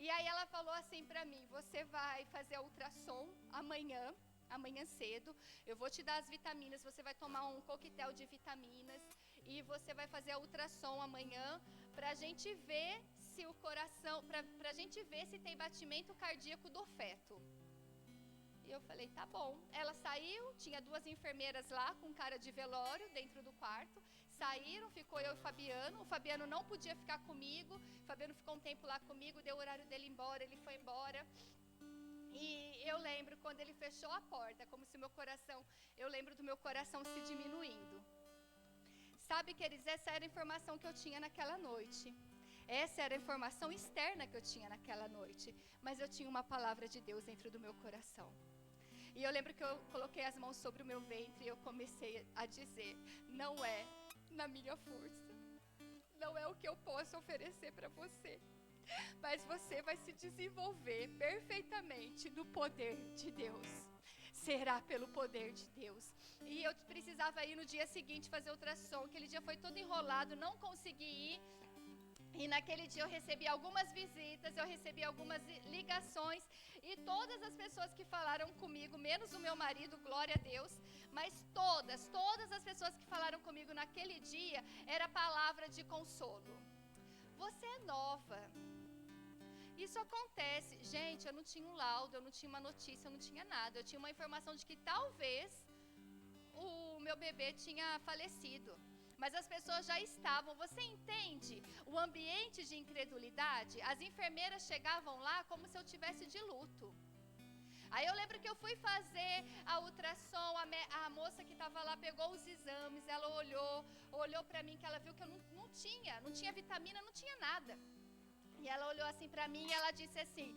E aí ela falou assim para mim: você vai fazer a ultrassom amanhã cedo, eu vou te dar as vitaminas, você vai tomar um coquetel de vitaminas e você vai fazer a ultrassom amanhã pra gente ver se o coração, pra gente ver se tem batimento cardíaco do feto. E eu falei: tá bom. Ela saiu, tinha 2 enfermeiras lá com cara de velório dentro do quarto. Saíram, ficou eu e o Fabiano não podia ficar comigo, o Fabiano ficou um tempo lá comigo, deu o horário dele ir embora, ele foi embora. E eu lembro quando ele fechou a porta, como se eu lembro do meu coração se diminuindo. Sabe, queridos, essa era a informação que eu tinha naquela noite. Essa era a informação externa que eu tinha naquela noite. Mas eu tinha uma palavra de Deus dentro do meu coração. E eu lembro que eu coloquei as mãos sobre o meu ventre e eu comecei a dizer: não é na minha força, não é o que eu posso oferecer para você, mas você vai se desenvolver perfeitamente no poder de Deus. Será pelo poder de Deus. E eu precisava ir no dia seguinte fazer ultrassom. Aquele dia foi todo enrolado, não consegui ir. E naquele dia eu recebi algumas visitas, eu recebi algumas ligações. E todas as pessoas que falaram comigo, menos o meu marido, glória a Deus, mas todas as pessoas que falaram comigo naquele dia, era palavra de consolo. Você é nova. Isso acontece. Gente, eu não tinha um laudo, eu não tinha uma notícia, eu não tinha nada. Eu tinha uma informação de que talvez o meu bebê tinha falecido. mas as pessoas já estavam. Você entende o ambiente de incredulidade? As enfermeiras chegavam lá como se eu tivesse de luto. Aí eu lembro que eu fui fazer a ultrassom, a moça que estava lá pegou os exames, ela olhou para mim, que ela viu que eu não tinha vitamina, não tinha nada. E ela olhou assim para mim e ela disse assim: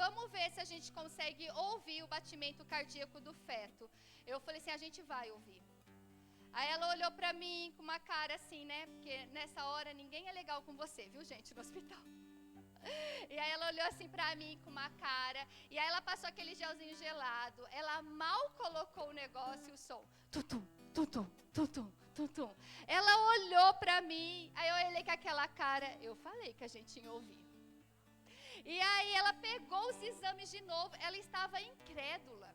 vamos ver se a gente consegue ouvir o batimento cardíaco do feto. Eu falei assim: a gente vai ouvir. Aí ela olhou pra mim com uma cara assim, né? Porque nessa hora ninguém é legal com você, viu, gente, no hospital. E aí ela olhou assim pra mim com uma cara, e aí ela passou aquele gelzinho gelado. Ela mal colocou o negócio e o som, tutum, tutum, tutum, tutum. Ela olhou pra mim, aí eu olhei com aquela cara, eu falei que a gente ia ouvir. E aí ela pegou os exames de novo, ela estava incrédula.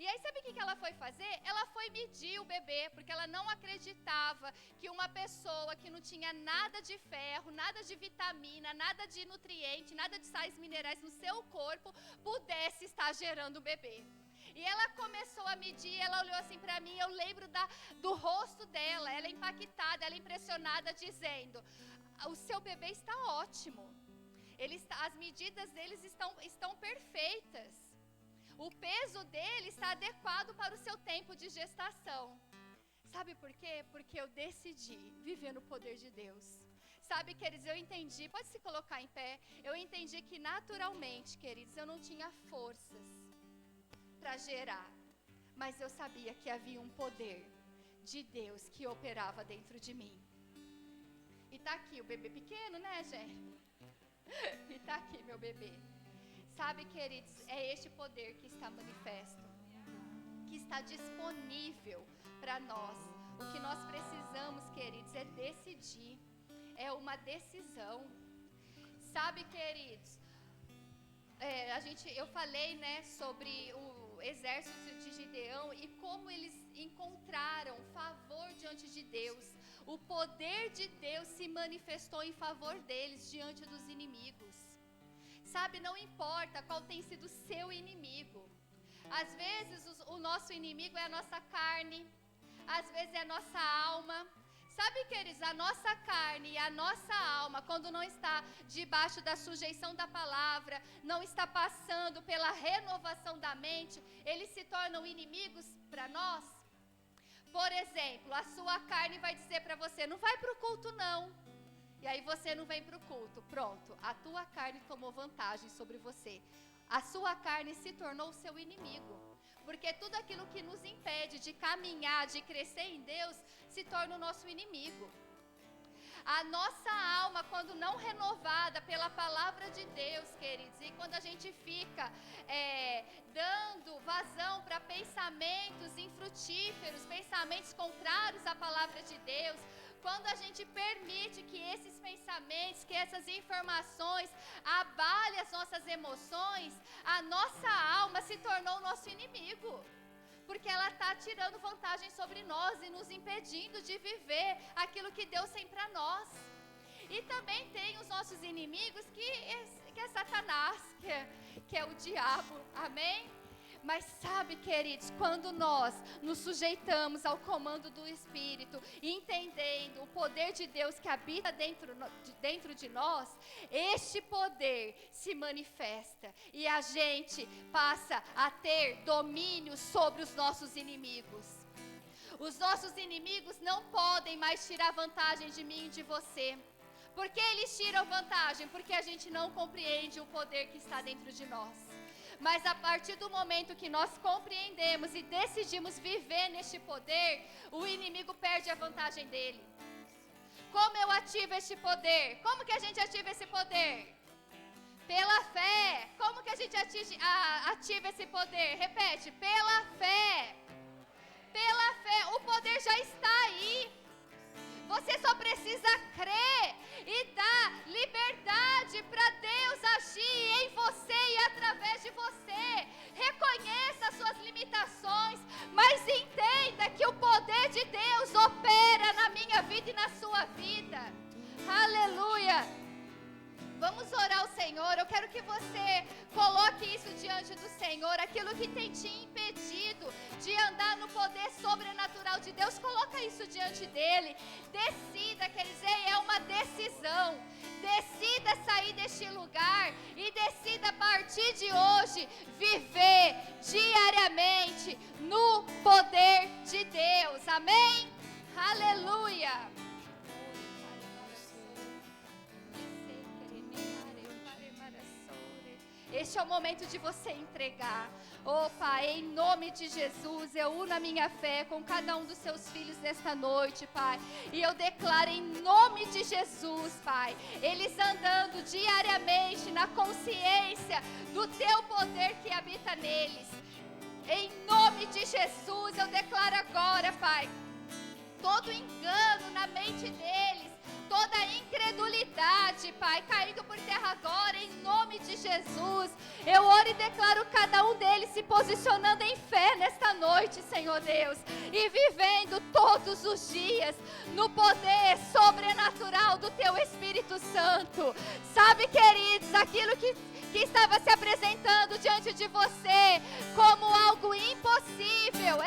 E aí sabe o que ela foi fazer? Ela foi medir o bebê, porque ela não acreditava que uma pessoa que não tinha nada de ferro, nada de vitamina, nada de nutriente, nada de sais minerais no seu corpo, pudesse estar gerando o bebê. E ela começou a medir, ela olhou assim para mim, eu lembro do rosto dela, ela impactada, ela impressionada, dizendo: o seu bebê está ótimo, as medidas deles estão perfeitas. O peso dele está adequado para o seu tempo de gestação. Sabe por quê? Porque eu decidi viver no poder de Deus. Sabe, queridos, eu entendi, pode se colocar em pé, eu entendi que naturalmente, queridos, eu não tinha forças para gerar, mas eu sabia que havia um poder de Deus que operava dentro de mim. E tá aqui o bebê pequeno, né, gente? E tá aqui meu bebê. Sabe, queridos, é este poder que está manifesto, que está disponível para nós. O que nós precisamos, queridos, é decidir. É uma decisão. Sabe, queridos, eu falei, né, sobre o exército de Gideão e como eles encontraram favor diante de Deus. O poder de Deus se manifestou em favor deles diante dos inimigos. Sabe, não importa qual tem sido o seu inimigo. Às vezes o nosso inimigo é a nossa carne, às vezes é a nossa alma. Sabe, queridos, a nossa carne e a nossa alma, quando não está debaixo da sujeição da palavra, não está passando pela renovação da mente, eles se tornam inimigos para nós. Por exemplo, a sua carne vai dizer para você: não vai para o culto não. E aí você não vem para o culto. Pronto, a tua carne tomou vantagem sobre você. A sua carne se tornou o seu inimigo. Porque tudo aquilo que nos impede de caminhar, de crescer em Deus, se torna o nosso inimigo. A nossa alma, quando não renovada pela palavra de Deus, queridos, e quando a gente fica dando vazão para pensamentos infrutíferos, pensamentos contrários à palavra de Deus, quando a gente permite que esses pensamentos, que essas informações abalem as nossas emoções, a nossa alma se tornou o nosso inimigo. Porque ela está tirando vantagem sobre nós e nos impedindo de viver aquilo que Deus tem para nós. E também tem os nossos inimigos, que é Satanás, que é o diabo, amém? Mas sabe, queridos, quando nós nos sujeitamos ao comando do Espírito, entendendo o poder de Deus que habita dentro de nós, este poder se manifesta e a gente passa a ter domínio sobre os nossos inimigos. Os nossos inimigos não podem mais tirar vantagem de mim e de você. Por que eles tiram vantagem? Porque a gente não compreende o poder que está dentro de nós. Mas a partir do momento que nós compreendemos e decidimos viver neste poder, o inimigo perde a vantagem dele. Como eu ativo este poder? Como que a gente ativa esse poder? Pela fé. Como que a gente ativa esse poder? Repete, pela fé. Pela fé, o poder já está aí. Você só precisa crer e dar liberdade para Deus agir em você e através de você. Reconheça as suas limitações, mas entenda que o poder de Deus opera na minha vida e na sua vida. Aleluia! Vamos orar ao Senhor. Eu quero que você coloque isso diante do Senhor, aquilo que tem te impedido de andar no poder sobrenatural de Deus, coloca isso diante dele. Decida, quer dizer, é uma decisão. Decida sair deste lugar e decida a partir de hoje viver diariamente no poder de Deus. Amém? Aleluia! Este é o momento de você entregar. Oh, Pai, em nome de Jesus, eu uno a minha fé com cada um dos seus filhos nesta noite, Pai. E eu declaro em nome de Jesus, Pai, eles andando diariamente na consciência do Teu poder que habita neles. Em nome de Jesus, eu declaro agora, Pai, todo engano na mente deles, toda incredulidade, Pai, caindo por terra agora, em nome de Jesus. Eu oro e declaro cada um deles se posicionando em fé nesta noite, Senhor Deus, e vivendo todos os dias no poder sobrenatural do Teu Espírito Santo. Sabe, queridos, aquilo que estava se apresentando diante de você como algo impossível,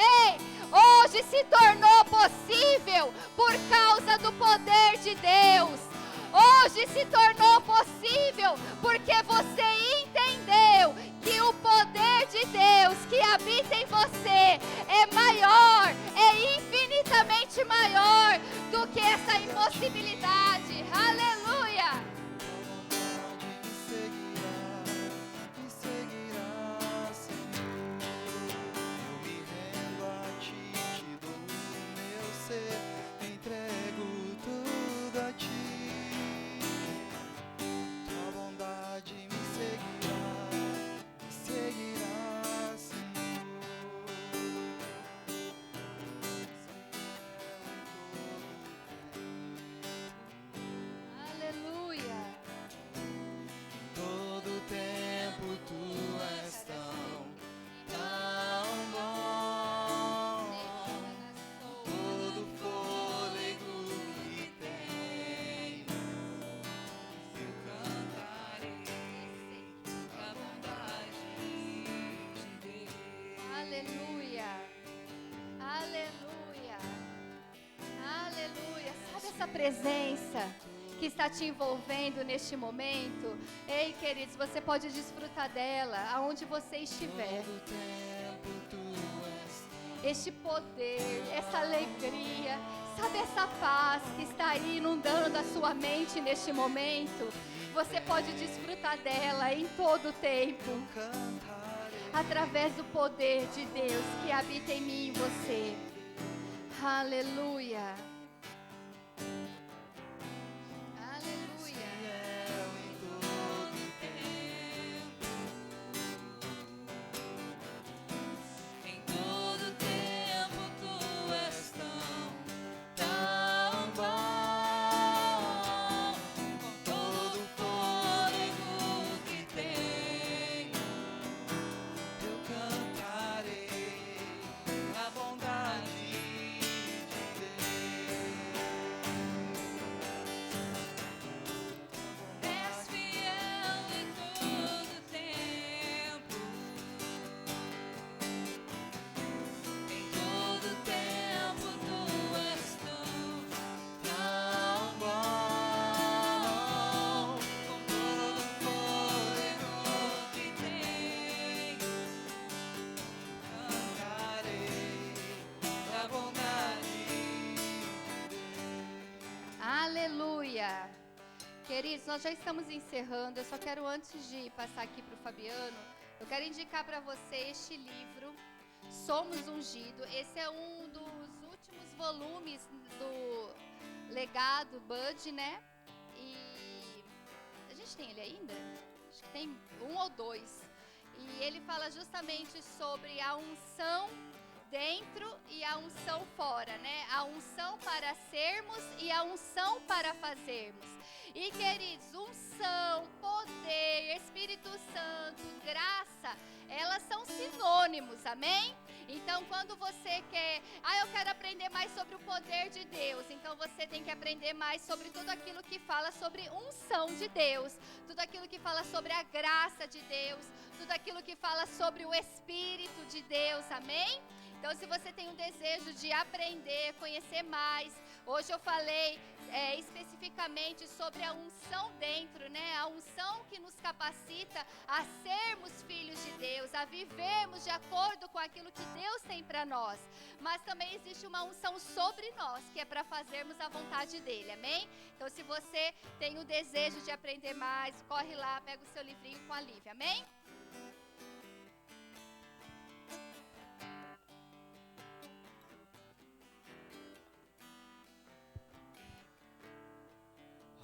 hoje se tornou possível por causa do poder de Deus. Hoje se tornou possível porque você entendeu que o poder de Deus que habita em você é maior, é infinitamente maior do que essa impossibilidade. Aleluia! Presença que está te envolvendo neste momento. Ei, queridos, você pode desfrutar dela aonde você estiver. Este poder, essa alegria, sabe, essa paz que está aí inundando a sua mente neste momento. Você pode desfrutar dela em todo o tempo, através do poder de Deus que habita em mim e em você. Aleluia. Aleluia! Queridos, nós já estamos encerrando. Eu só quero, antes de passar aqui para o Fabiano, eu quero indicar para você este livro, Somos Ungido. Esse é um dos últimos volumes do legado Bud, né? E a gente tem ele ainda? Acho que tem 1 ou 2. E ele fala justamente sobre a unção dentro e a unção fora, né? A unção para sermos e a unção para fazermos. E, queridos, unção, poder, Espírito Santo, graça, elas são sinônimos, amém? Então, quando você quer, eu quero aprender mais sobre o poder de Deus, então você tem que aprender mais sobre tudo aquilo que fala sobre unção de Deus, tudo aquilo que fala sobre a graça de Deus, tudo aquilo que fala sobre o Espírito de Deus, amém? Então, se você tem um desejo de aprender, conhecer mais, hoje eu falei especificamente sobre a unção dentro, né? A unção que nos capacita a sermos filhos de Deus, a vivermos de acordo com aquilo que Deus tem para nós. Mas também existe uma unção sobre nós, que é para fazermos a vontade dele, amém? Então, se você tem o desejo de aprender mais, corre lá, pega o seu livrinho com a Lívia, amém?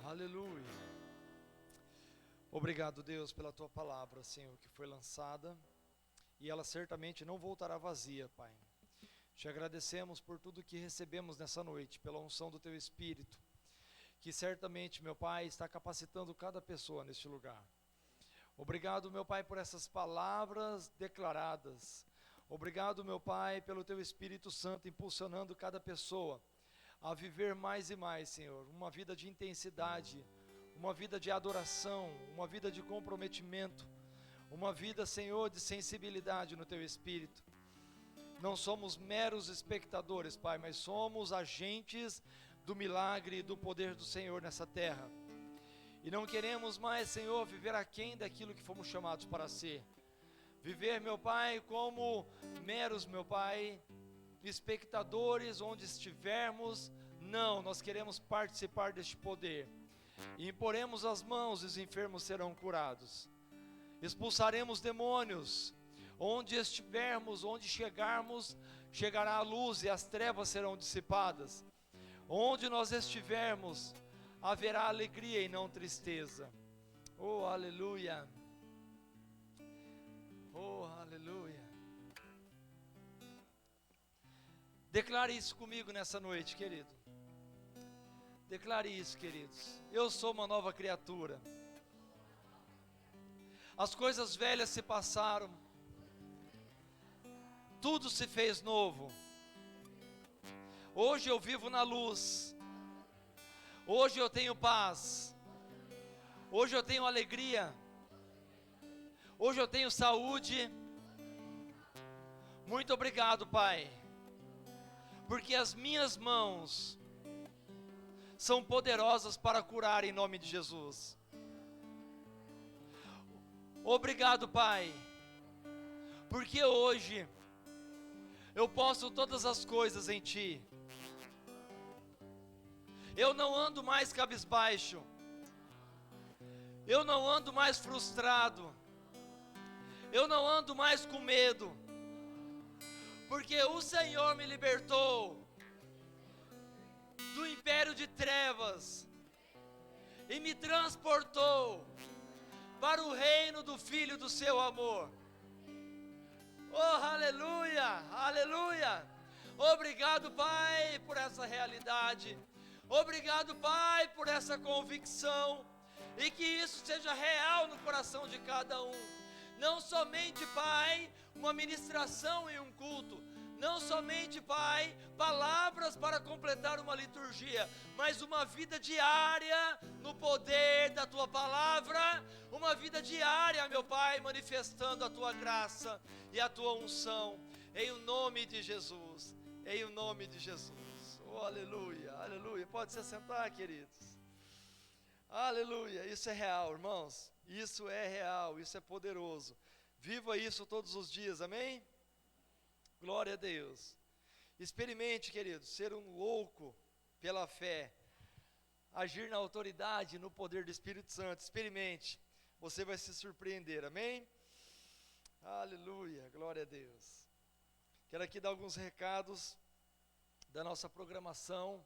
Aleluia. Obrigado, Deus, pela tua palavra, Senhor, que foi lançada, e ela certamente não voltará vazia, Pai. Te agradecemos por tudo que recebemos nessa noite, pela unção do teu Espírito, que certamente, meu Pai, está capacitando cada pessoa neste lugar. Obrigado, meu Pai, por essas palavras declaradas. Obrigado, meu Pai, pelo teu Espírito Santo impulsionando cada pessoa a viver mais e mais, Senhor, uma vida de intensidade, uma vida de adoração, uma vida de comprometimento, uma vida, Senhor, de sensibilidade no teu Espírito. Não somos meros espectadores, Pai, mas somos agentes do milagre e do poder do Senhor nessa terra. E não queremos mais, Senhor, viver aquém daquilo que fomos chamados para ser. Viver, meu Pai, como meros, meu Pai, espectadores onde estivermos. Não, nós queremos participar deste poder. E imporemos as mãos e os enfermos serão curados. Expulsaremos demônios. Onde estivermos, onde chegarmos, chegará a luz e as trevas serão dissipadas. Onde nós estivermos, haverá alegria e não tristeza. Oh, aleluia. Oh, aleluia. Declare isso comigo nessa noite, querido. Declare isso, queridos. Eu sou uma nova criatura. As coisas velhas se passaram. Tudo se fez novo. Hoje eu vivo na luz. Hoje eu tenho paz. Hoje eu tenho alegria. Hoje eu tenho saúde. Muito obrigado, Pai. Porque as minhas mãos são poderosas para curar em nome de Jesus. Obrigado, Pai. Porque hoje eu posso todas as coisas em Ti. Eu não ando mais cabisbaixo. Eu não ando mais frustrado. Eu não ando mais com medo. Porque o Senhor me libertou do império de trevas e me transportou para o reino do Filho do seu amor. Oh, aleluia, aleluia. Obrigado, Pai, por essa realidade. Obrigado, Pai, por essa convicção. E que isso seja real no coração de cada um. Não somente, Pai, uma ministração em um culto. Não somente, Pai, palavras para completar uma liturgia, mas uma vida diária no poder da Tua palavra, uma vida diária, meu Pai, manifestando a Tua graça e a Tua unção, em o nome de Jesus, em o nome de Jesus. Oh, aleluia, aleluia. Pode se assentar, queridos. Aleluia, isso é real, irmãos, isso é real, isso é poderoso. Viva isso todos os dias, amém? Glória a Deus. Experimente, queridos, ser um louco pela fé, agir na autoridade, no poder do Espírito Santo. Experimente, você vai se surpreender, amém? Aleluia, glória a Deus. Quero aqui dar alguns recados da nossa programação.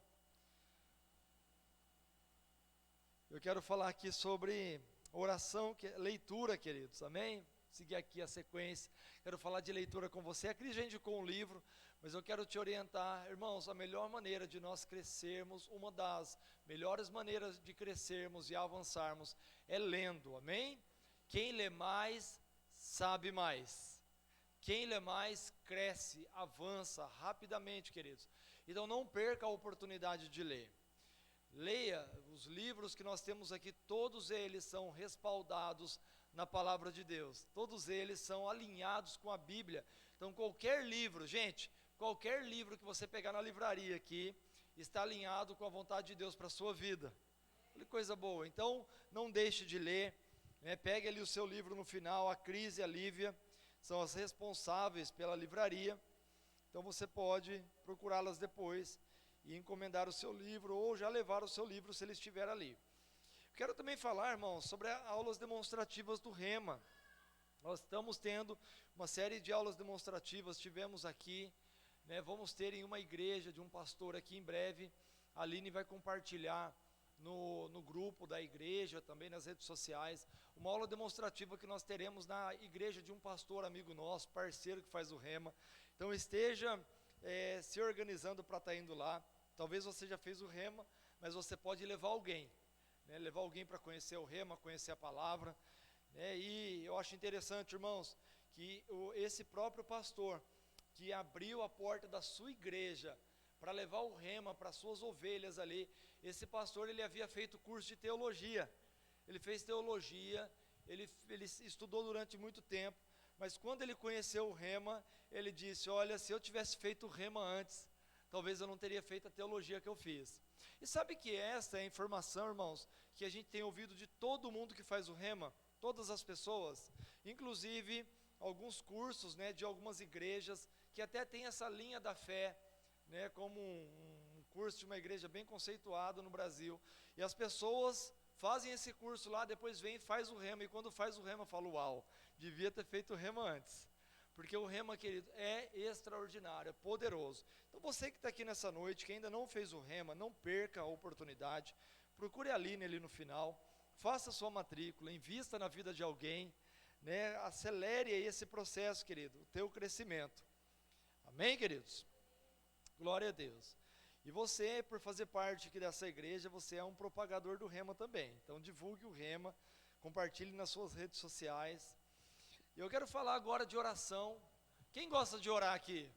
Eu quero falar aqui sobre oração, leitura, queridos, amém? Seguir aqui a sequência. Quero falar de leitura com você. A Cris já indicou um livro, mas eu quero te orientar, irmãos. A melhor maneira de nós crescermos, uma das melhores maneiras de crescermos e avançarmos é lendo, amém? Quem lê mais, sabe mais. Quem lê mais, cresce, avança rapidamente, queridos. Então não perca a oportunidade de ler. Leia os livros que nós temos aqui, todos eles são respaldados na palavra de Deus, todos eles são alinhados com a Bíblia. Então qualquer livro, gente, qualquer livro que você pegar na livraria aqui, está alinhado com a vontade de Deus para a sua vida. Olha que coisa boa. Então, não deixe de ler, né? Pegue ali o seu livro no final. A Cris e a Lívia são as responsáveis pela livraria. Então, você pode procurá-las depois e encomendar o seu livro, ou já levar o seu livro se ele estiver ali. Quero também falar, irmãos, sobre aulas demonstrativas do Rema. Nós estamos tendo uma série de aulas demonstrativas, tivemos aqui, né, vamos ter em uma igreja de um pastor aqui em breve. A Aline vai compartilhar no grupo da igreja, também nas redes sociais, uma aula demonstrativa que nós teremos na igreja de um pastor amigo nosso, parceiro que faz o Rema. Então esteja se organizando para estar indo lá. Talvez você já fez o Rema, mas você pode levar alguém, né, levar alguém para conhecer o Rema, conhecer a palavra, né. E eu acho interessante, irmãos, que esse próprio pastor que abriu a porta da sua igreja para levar o Rema para suas ovelhas ali, esse pastor, ele havia feito curso de teologia. Ele fez teologia, ele estudou durante muito tempo, mas quando ele conheceu o Rema, ele disse: olha, se eu tivesse feito o Rema antes, talvez eu não teria feito a teologia que eu fiz. E sabe que essa é a informação, irmãos, que a gente tem ouvido de todo mundo que faz o Rema, todas as pessoas, inclusive alguns cursos, né, de algumas igrejas, que até tem essa linha da fé, né, como um curso de uma igreja bem conceituado no Brasil, e as pessoas fazem esse curso lá, depois vem e faz o Rema, e quando faz o Rema, fala: uau, devia ter feito o Rema antes, porque o Rema, querido, é extraordinário, é poderoso. Então você que está aqui nessa noite, que ainda não fez o Rema, não perca a oportunidade, procure a Aline ali no final, faça sua matrícula, invista na vida de alguém, né, acelere aí esse processo, querido, o teu crescimento. Amém, queridos? Glória a Deus. E você, por fazer parte aqui dessa igreja, você é um propagador do Rema também. Então divulgue o Rema, compartilhe nas suas redes sociais. E eu quero falar agora de oração. Quem gosta de orar aqui?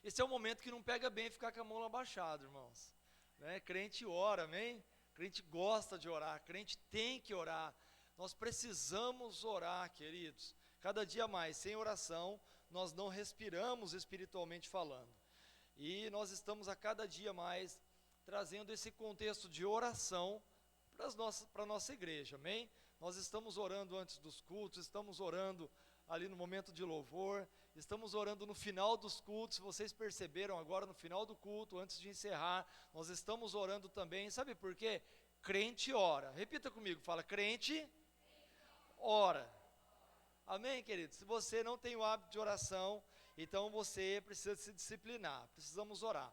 Esse é um momento que não pega bem ficar com a mão abaixada, irmãos, né? Crente ora, amém? Crente gosta de orar, crente tem que orar. Nós precisamos orar, queridos. Cada dia mais, sem oração, nós não respiramos espiritualmente falando. E nós estamos a cada dia mais trazendo esse contexto de oração para a nossa igreja, amém? Nós estamos orando antes dos cultos, estamos orando ali no momento de louvor, estamos orando no final dos cultos. Vocês perceberam agora no final do culto, antes de encerrar, nós estamos orando também. Sabe por quê? Crente ora. Repita comigo, fala: crente ora. Amém, querido? Se você não tem o hábito de oração, então você precisa se disciplinar, precisamos orar.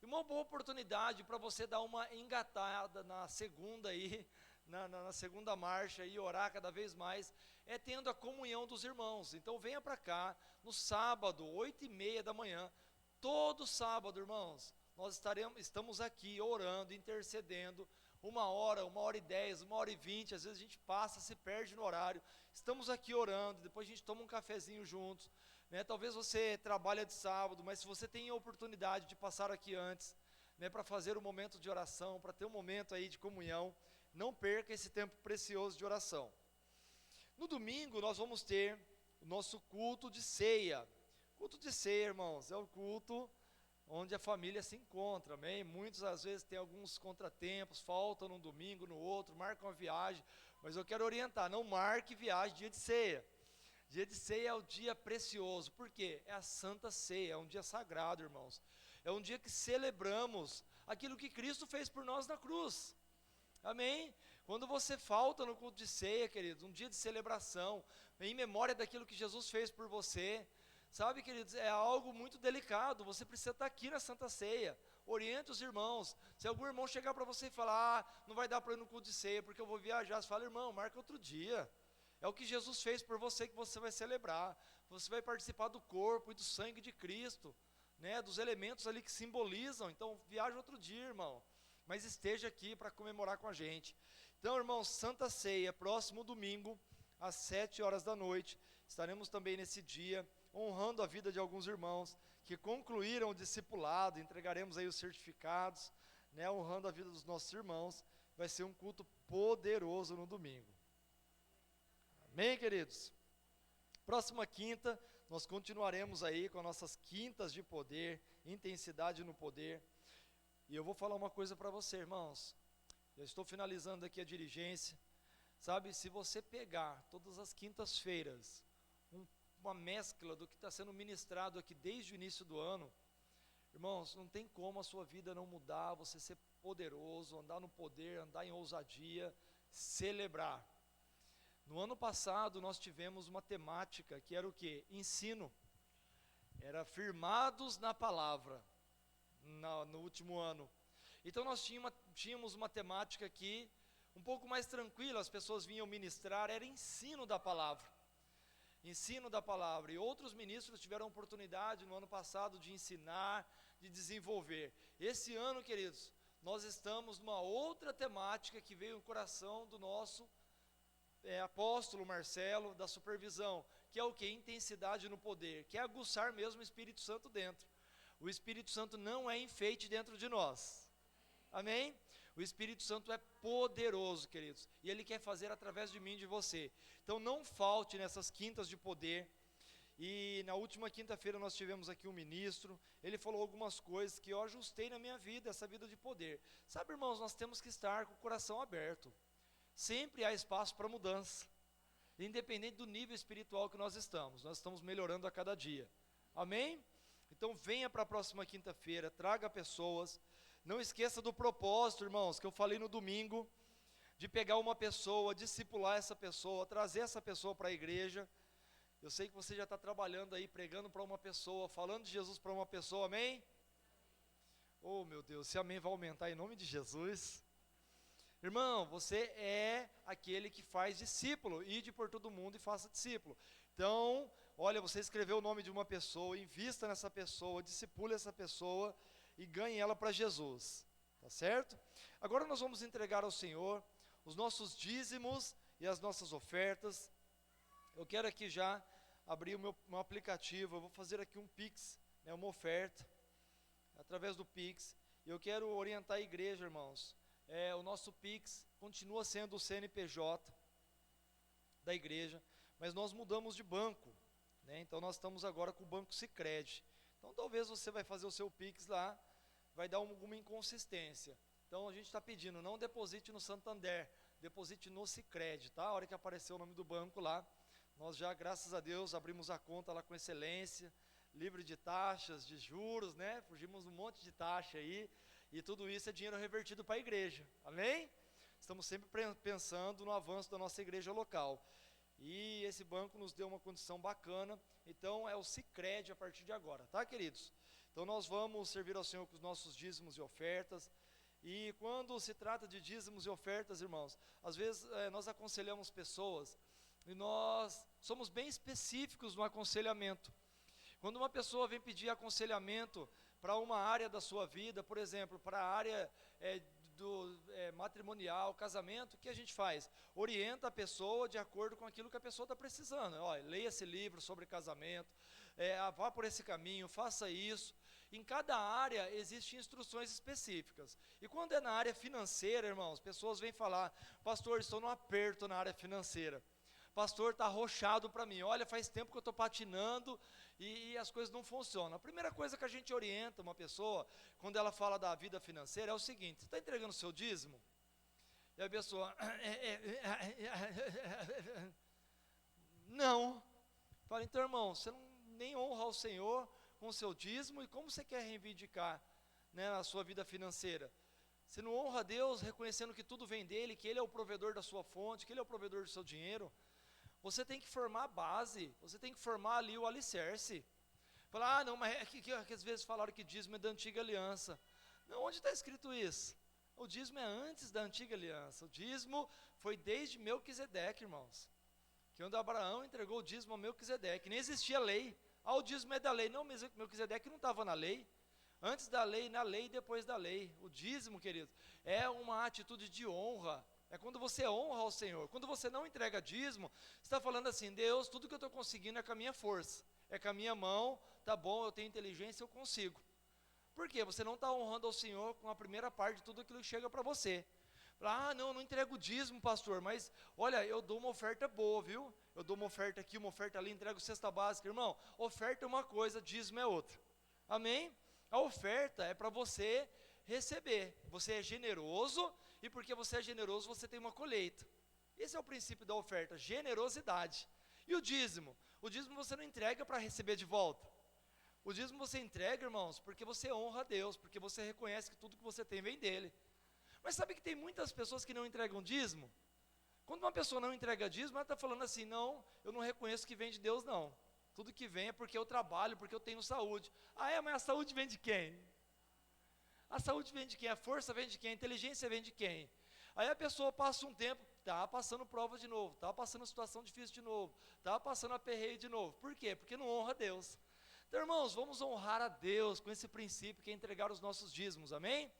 E uma boa oportunidade para você dar uma engatada na segunda aí, na segunda marcha e orar cada vez mais, é tendo a comunhão dos irmãos. Então venha para cá, no sábado, 8h30 da manhã, todo sábado, irmãos, nós estamos aqui orando, intercedendo, 1h, 1h10, 1h20, às vezes a gente passa, se perde no horário, estamos aqui orando, depois a gente toma um cafezinho juntos, né? Talvez você trabalha de sábado, mas se você tem a oportunidade de passar aqui antes, né, para fazer um momento de oração, para ter um momento aí de comunhão, não perca esse tempo precioso de oração. No domingo nós vamos ter o nosso culto de ceia. Culto de ceia, irmãos, é o culto onde a família se encontra, amém? Muitos às vezes têm alguns contratempos, faltam num domingo, no outro, marcam a viagem, mas eu quero orientar: não marque viagem dia de ceia. Dia de ceia é o dia precioso. Por quê? É a Santa Ceia, é um dia sagrado, irmãos. É um dia que celebramos aquilo que Cristo fez por nós na cruz. Amém? Quando você falta no culto de ceia, queridos, um dia de celebração, em memória daquilo que Jesus fez por você, sabe, queridos, é algo muito delicado. Você precisa estar aqui na Santa Ceia. Oriente os irmãos. Se algum irmão chegar para você e falar: não vai dar para ir no culto de ceia porque eu vou viajar, você fala: irmão, marca outro dia. É o que Jesus fez por você que você vai celebrar. Você vai participar do corpo e do sangue de Cristo, né, dos elementos ali que simbolizam. Então viaja outro dia, irmão, mas esteja aqui para comemorar com a gente. Então, irmãos, Santa Ceia, próximo domingo, às 7h da noite, estaremos também nesse dia, honrando a vida de alguns irmãos que concluíram o discipulado, entregaremos aí os certificados, né, honrando a vida dos nossos irmãos. Vai ser um culto poderoso no domingo. Amém, queridos? Próxima quinta, nós continuaremos aí com as nossas quintas de poder, intensidade no poder. E eu vou falar uma coisa para você, irmãos. Eu estou finalizando aqui a dirigência. Sabe, se você pegar todas as quintas-feiras, uma mescla do que está sendo ministrado aqui desde o início do ano, irmãos, não tem como a sua vida não mudar, você ser poderoso, andar no poder, andar em ousadia, celebrar. No ano passado nós tivemos uma temática que era o quê? Ensino. Era firmados na palavra, no último ano. Então nós tínhamos uma temática aqui, um pouco mais tranquila, as pessoas vinham ministrar, era ensino da palavra. Ensino da palavra. E outros ministros tiveram a oportunidade no ano passado de ensinar, de desenvolver. Esse ano, queridos, nós estamos numa outra temática que veio no coração do nosso apóstolo Marcelo, da supervisão, que é o que? Intensidade no poder, que é aguçar mesmo o Espírito Santo dentro. O Espírito Santo não é enfeite dentro de nós, amém? O Espírito Santo é poderoso, queridos, e Ele quer fazer através de mim e de você. Então não falte nessas quintas de poder. E na última quinta-feira nós tivemos aqui um ministro, ele falou algumas coisas que eu ajustei na minha vida, essa vida de poder. Sabe, irmãos, nós temos que estar com o coração aberto. Sempre há espaço para mudança, independente do nível espiritual que nós estamos melhorando a cada dia, amém? Então venha para a próxima quinta-feira, traga pessoas, não esqueça do propósito, irmãos, que eu falei no domingo, de pegar uma pessoa, discipular essa pessoa, trazer essa pessoa para a igreja. Eu sei que você já está trabalhando aí, pregando para uma pessoa, falando de Jesus para uma pessoa, amém? Oh meu Deus, se amém vai aumentar em nome de Jesus. Irmão, você é aquele que faz discípulo, ide por todo mundo e faça discípulo. Então, olha, você escreveu o nome de uma pessoa, invista nessa pessoa, discipule essa pessoa e ganhe ela para Jesus, tá certo? Agora nós vamos entregar ao Senhor os nossos dízimos e as nossas ofertas. Eu quero aqui já abrir o meu aplicativo, eu vou fazer aqui um Pix, uma oferta, através do Pix. Eu quero orientar a igreja, irmãos. O nosso Pix continua sendo o CNPJ da igreja, mas nós mudamos de banco, né? Então nós estamos agora com o Banco Sicredi. Então talvez você vai fazer o seu Pix lá, vai dar alguma inconsistência. Então a gente está pedindo, não deposite no Santander, deposite no Sicredi, tá? A hora que aparecer o nome do banco lá, nós já, graças a Deus, abrimos a conta lá com excelência, livre de taxas, de juros, né? Fugimos um monte de taxa aí. E tudo isso é dinheiro revertido para a igreja, amém? Estamos sempre pensando no avanço da nossa igreja local. E esse banco nos deu uma condição bacana, então é o Sicredi a partir de agora, tá, queridos? Então nós vamos servir ao Senhor com os nossos dízimos e ofertas. E quando se trata de dízimos e ofertas, irmãos, às vezes nós aconselhamos pessoas e nós somos bem específicos no aconselhamento. Quando uma pessoa vem pedir aconselhamento para uma área da sua vida, por exemplo, para a área matrimonial, casamento, o que a gente faz? Orienta a pessoa de acordo com aquilo que a pessoa está precisando. Olha, leia esse livro sobre casamento, vá por esse caminho, faça isso. Em cada área existem instruções específicas. E quando é na área financeira, irmãos, pessoas vêm falar, pastor, estou num aperto na área financeira. Pastor, está arrochado para mim, olha, faz tempo que eu estou patinando e as coisas não funcionam. A primeira coisa que a gente orienta uma pessoa, quando ela fala da vida financeira, é o seguinte: você está entregando o seu dízimo? E a pessoa, não. Fala, então irmão, você nem honra ao Senhor com o seu dízimo, e como você quer reivindicar, né, na sua vida financeira? Você não honra a Deus reconhecendo que tudo vem dEle, que Ele é o provedor da sua fonte, que Ele é o provedor do seu dinheiro. Você tem que formar a base, você tem que formar ali o alicerce. Falar, não, mas é que às vezes falaram que dízimo é da antiga aliança. Não, onde está escrito isso? O dízimo é antes da antiga aliança. O dízimo foi desde Melquisedeque, irmãos. Que quando Abraão entregou o dízimo a Melquisedeque, nem existia lei. O dízimo é da lei. Não, mas Melquisedeque não estava na lei. Antes da lei, na lei e depois da lei. O dízimo, querido, é uma atitude de honra. É quando você honra ao Senhor. Quando você não entrega dízimo, você está falando assim, Deus, tudo que eu estou conseguindo é com a minha força, é com a minha mão, tá bom, eu tenho inteligência, eu consigo. Por quê? Você não está honrando ao Senhor com a primeira parte de tudo aquilo que chega para você. Ah, não entrego o dízimo, pastor, mas olha, eu dou uma oferta boa, viu? Eu dou uma oferta aqui, uma oferta ali, entrego cesta básica. Irmão, oferta é uma coisa, dízimo é outra. Amém? A oferta é para você receber. Você é generoso e porque você é generoso você tem uma colheita. Esse é o princípio da oferta, generosidade. E o dízimo? O dízimo você não entrega para receber de volta. O dízimo você entrega, irmãos, porque você honra a Deus, porque você reconhece que tudo que você tem vem dele. Mas sabe que tem muitas pessoas que não entregam dízimo? Quando uma pessoa não entrega dízimo, ela está falando assim, não, eu não reconheço que vem de Deus não. Tudo que vem é porque eu trabalho, porque eu tenho saúde. Ah é, mas a saúde vem de quem? A saúde vem de quem? A força vem de quem? A inteligência vem de quem? Aí a pessoa passa um tempo, está passando prova de novo, está passando situação difícil de novo, está passando aperreio de novo. Por quê? Porque não honra a Deus. Então, irmãos, vamos honrar a Deus com esse princípio que é entregar os nossos dízimos, amém?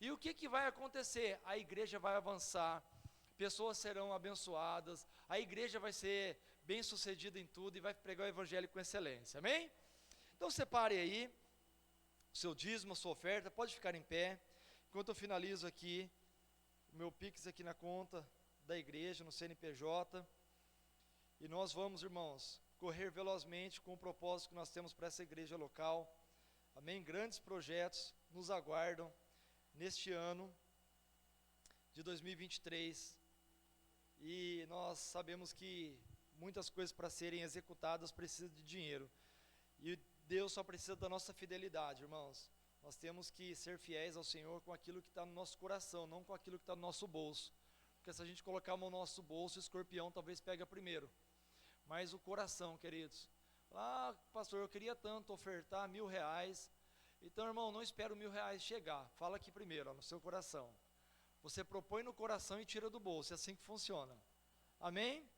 E o que vai acontecer? A igreja vai avançar, pessoas serão abençoadas, a igreja vai ser bem sucedida em tudo e vai pregar o evangelho com excelência, amém? Então separe aí o seu dízimo, a sua oferta, pode ficar em pé, enquanto eu finalizo aqui, o meu Pix aqui na conta da igreja, no CNPJ, e nós vamos, irmãos, correr velozmente com o propósito que nós temos para essa igreja local, amém? Grandes projetos nos aguardam neste ano de 2023, e nós sabemos que muitas coisas para serem executadas precisam de dinheiro, e Deus só precisa da nossa fidelidade, irmãos. Nós temos que ser fiéis ao Senhor com aquilo que está no nosso coração, não com aquilo que está no nosso bolso, porque se a gente colocar a mão no nosso bolso, o escorpião talvez pegue primeiro, mas o coração, queridos, ah, pastor, eu queria tanto ofertar R$1.000, então, irmão, não espera R$1.000 chegar, fala aqui primeiro, ó, no seu coração, você propõe no coração e tira do bolso, é assim que funciona, amém?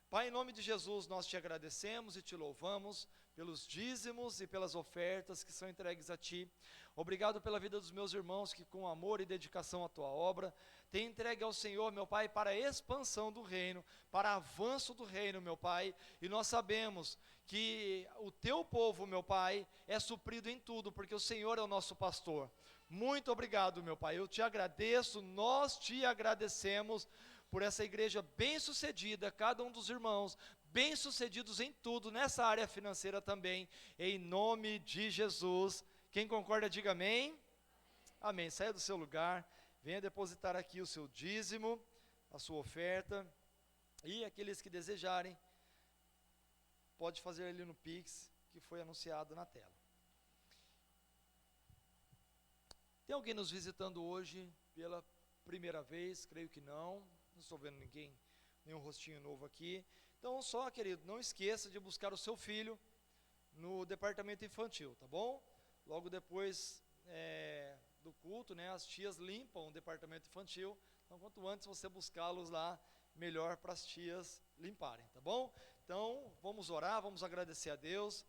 Pai, em nome de Jesus, nós te agradecemos e te louvamos pelos dízimos e pelas ofertas que são entregues a Ti. Obrigado pela vida dos meus irmãos que com amor e dedicação à Tua obra, têm entregue ao Senhor, meu Pai, para a expansão do reino, para avanço do reino, meu Pai, e nós sabemos que o Teu povo, meu Pai, é suprido em tudo, porque o Senhor é o nosso pastor. Muito obrigado, meu Pai, eu te agradeço, nós te agradecemos, por essa igreja bem sucedida, cada um dos irmãos, bem sucedidos em tudo, nessa área financeira também, em nome de Jesus. Quem concorda, diga amém. Amém. Saia do seu lugar, venha depositar aqui o seu dízimo, a sua oferta, e aqueles que desejarem, pode fazer ali no Pix, que foi anunciado na tela. Tem alguém nos visitando hoje pela primeira vez? Creio que não. Não estou vendo ninguém, nenhum rostinho novo aqui. Então só, querido, não esqueça de buscar o seu filho no departamento infantil, tá bom? Logo depois do culto, né, as tias limpam o departamento infantil. Então quanto antes você buscá-los lá, melhor para as tias limparem, tá bom? Então vamos orar, vamos agradecer a Deus.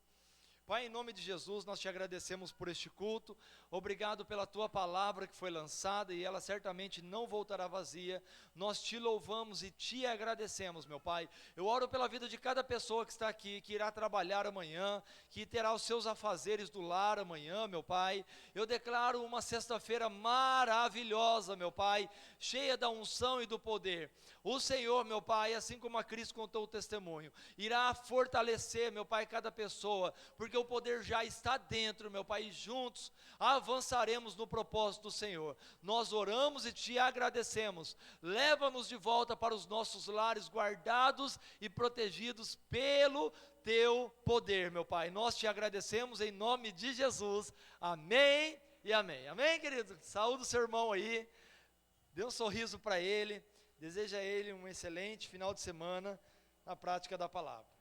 Pai, em nome de Jesus, nós te agradecemos por este culto, obrigado pela tua palavra que foi lançada e ela certamente não voltará vazia, nós te louvamos e te agradecemos, meu Pai. Eu oro pela vida de cada pessoa que está aqui, que irá trabalhar amanhã, que terá os seus afazeres do lar amanhã, meu Pai. Eu declaro uma sexta-feira maravilhosa, meu Pai, cheia da unção e do poder. O Senhor, meu Pai, assim como a Cris contou o testemunho, irá fortalecer, meu Pai, cada pessoa, porque o poder já está dentro, meu Pai, e juntos avançaremos no propósito do Senhor. Nós oramos e te agradecemos. Leva-nos de volta para os nossos lares, guardados e protegidos pelo teu poder, meu Pai. Nós te agradecemos em nome de Jesus. Amém e amém. Amém, querido? Saúde o seu irmão aí. Dê um sorriso para ele. Deseja a ele um excelente final de semana na prática da palavra.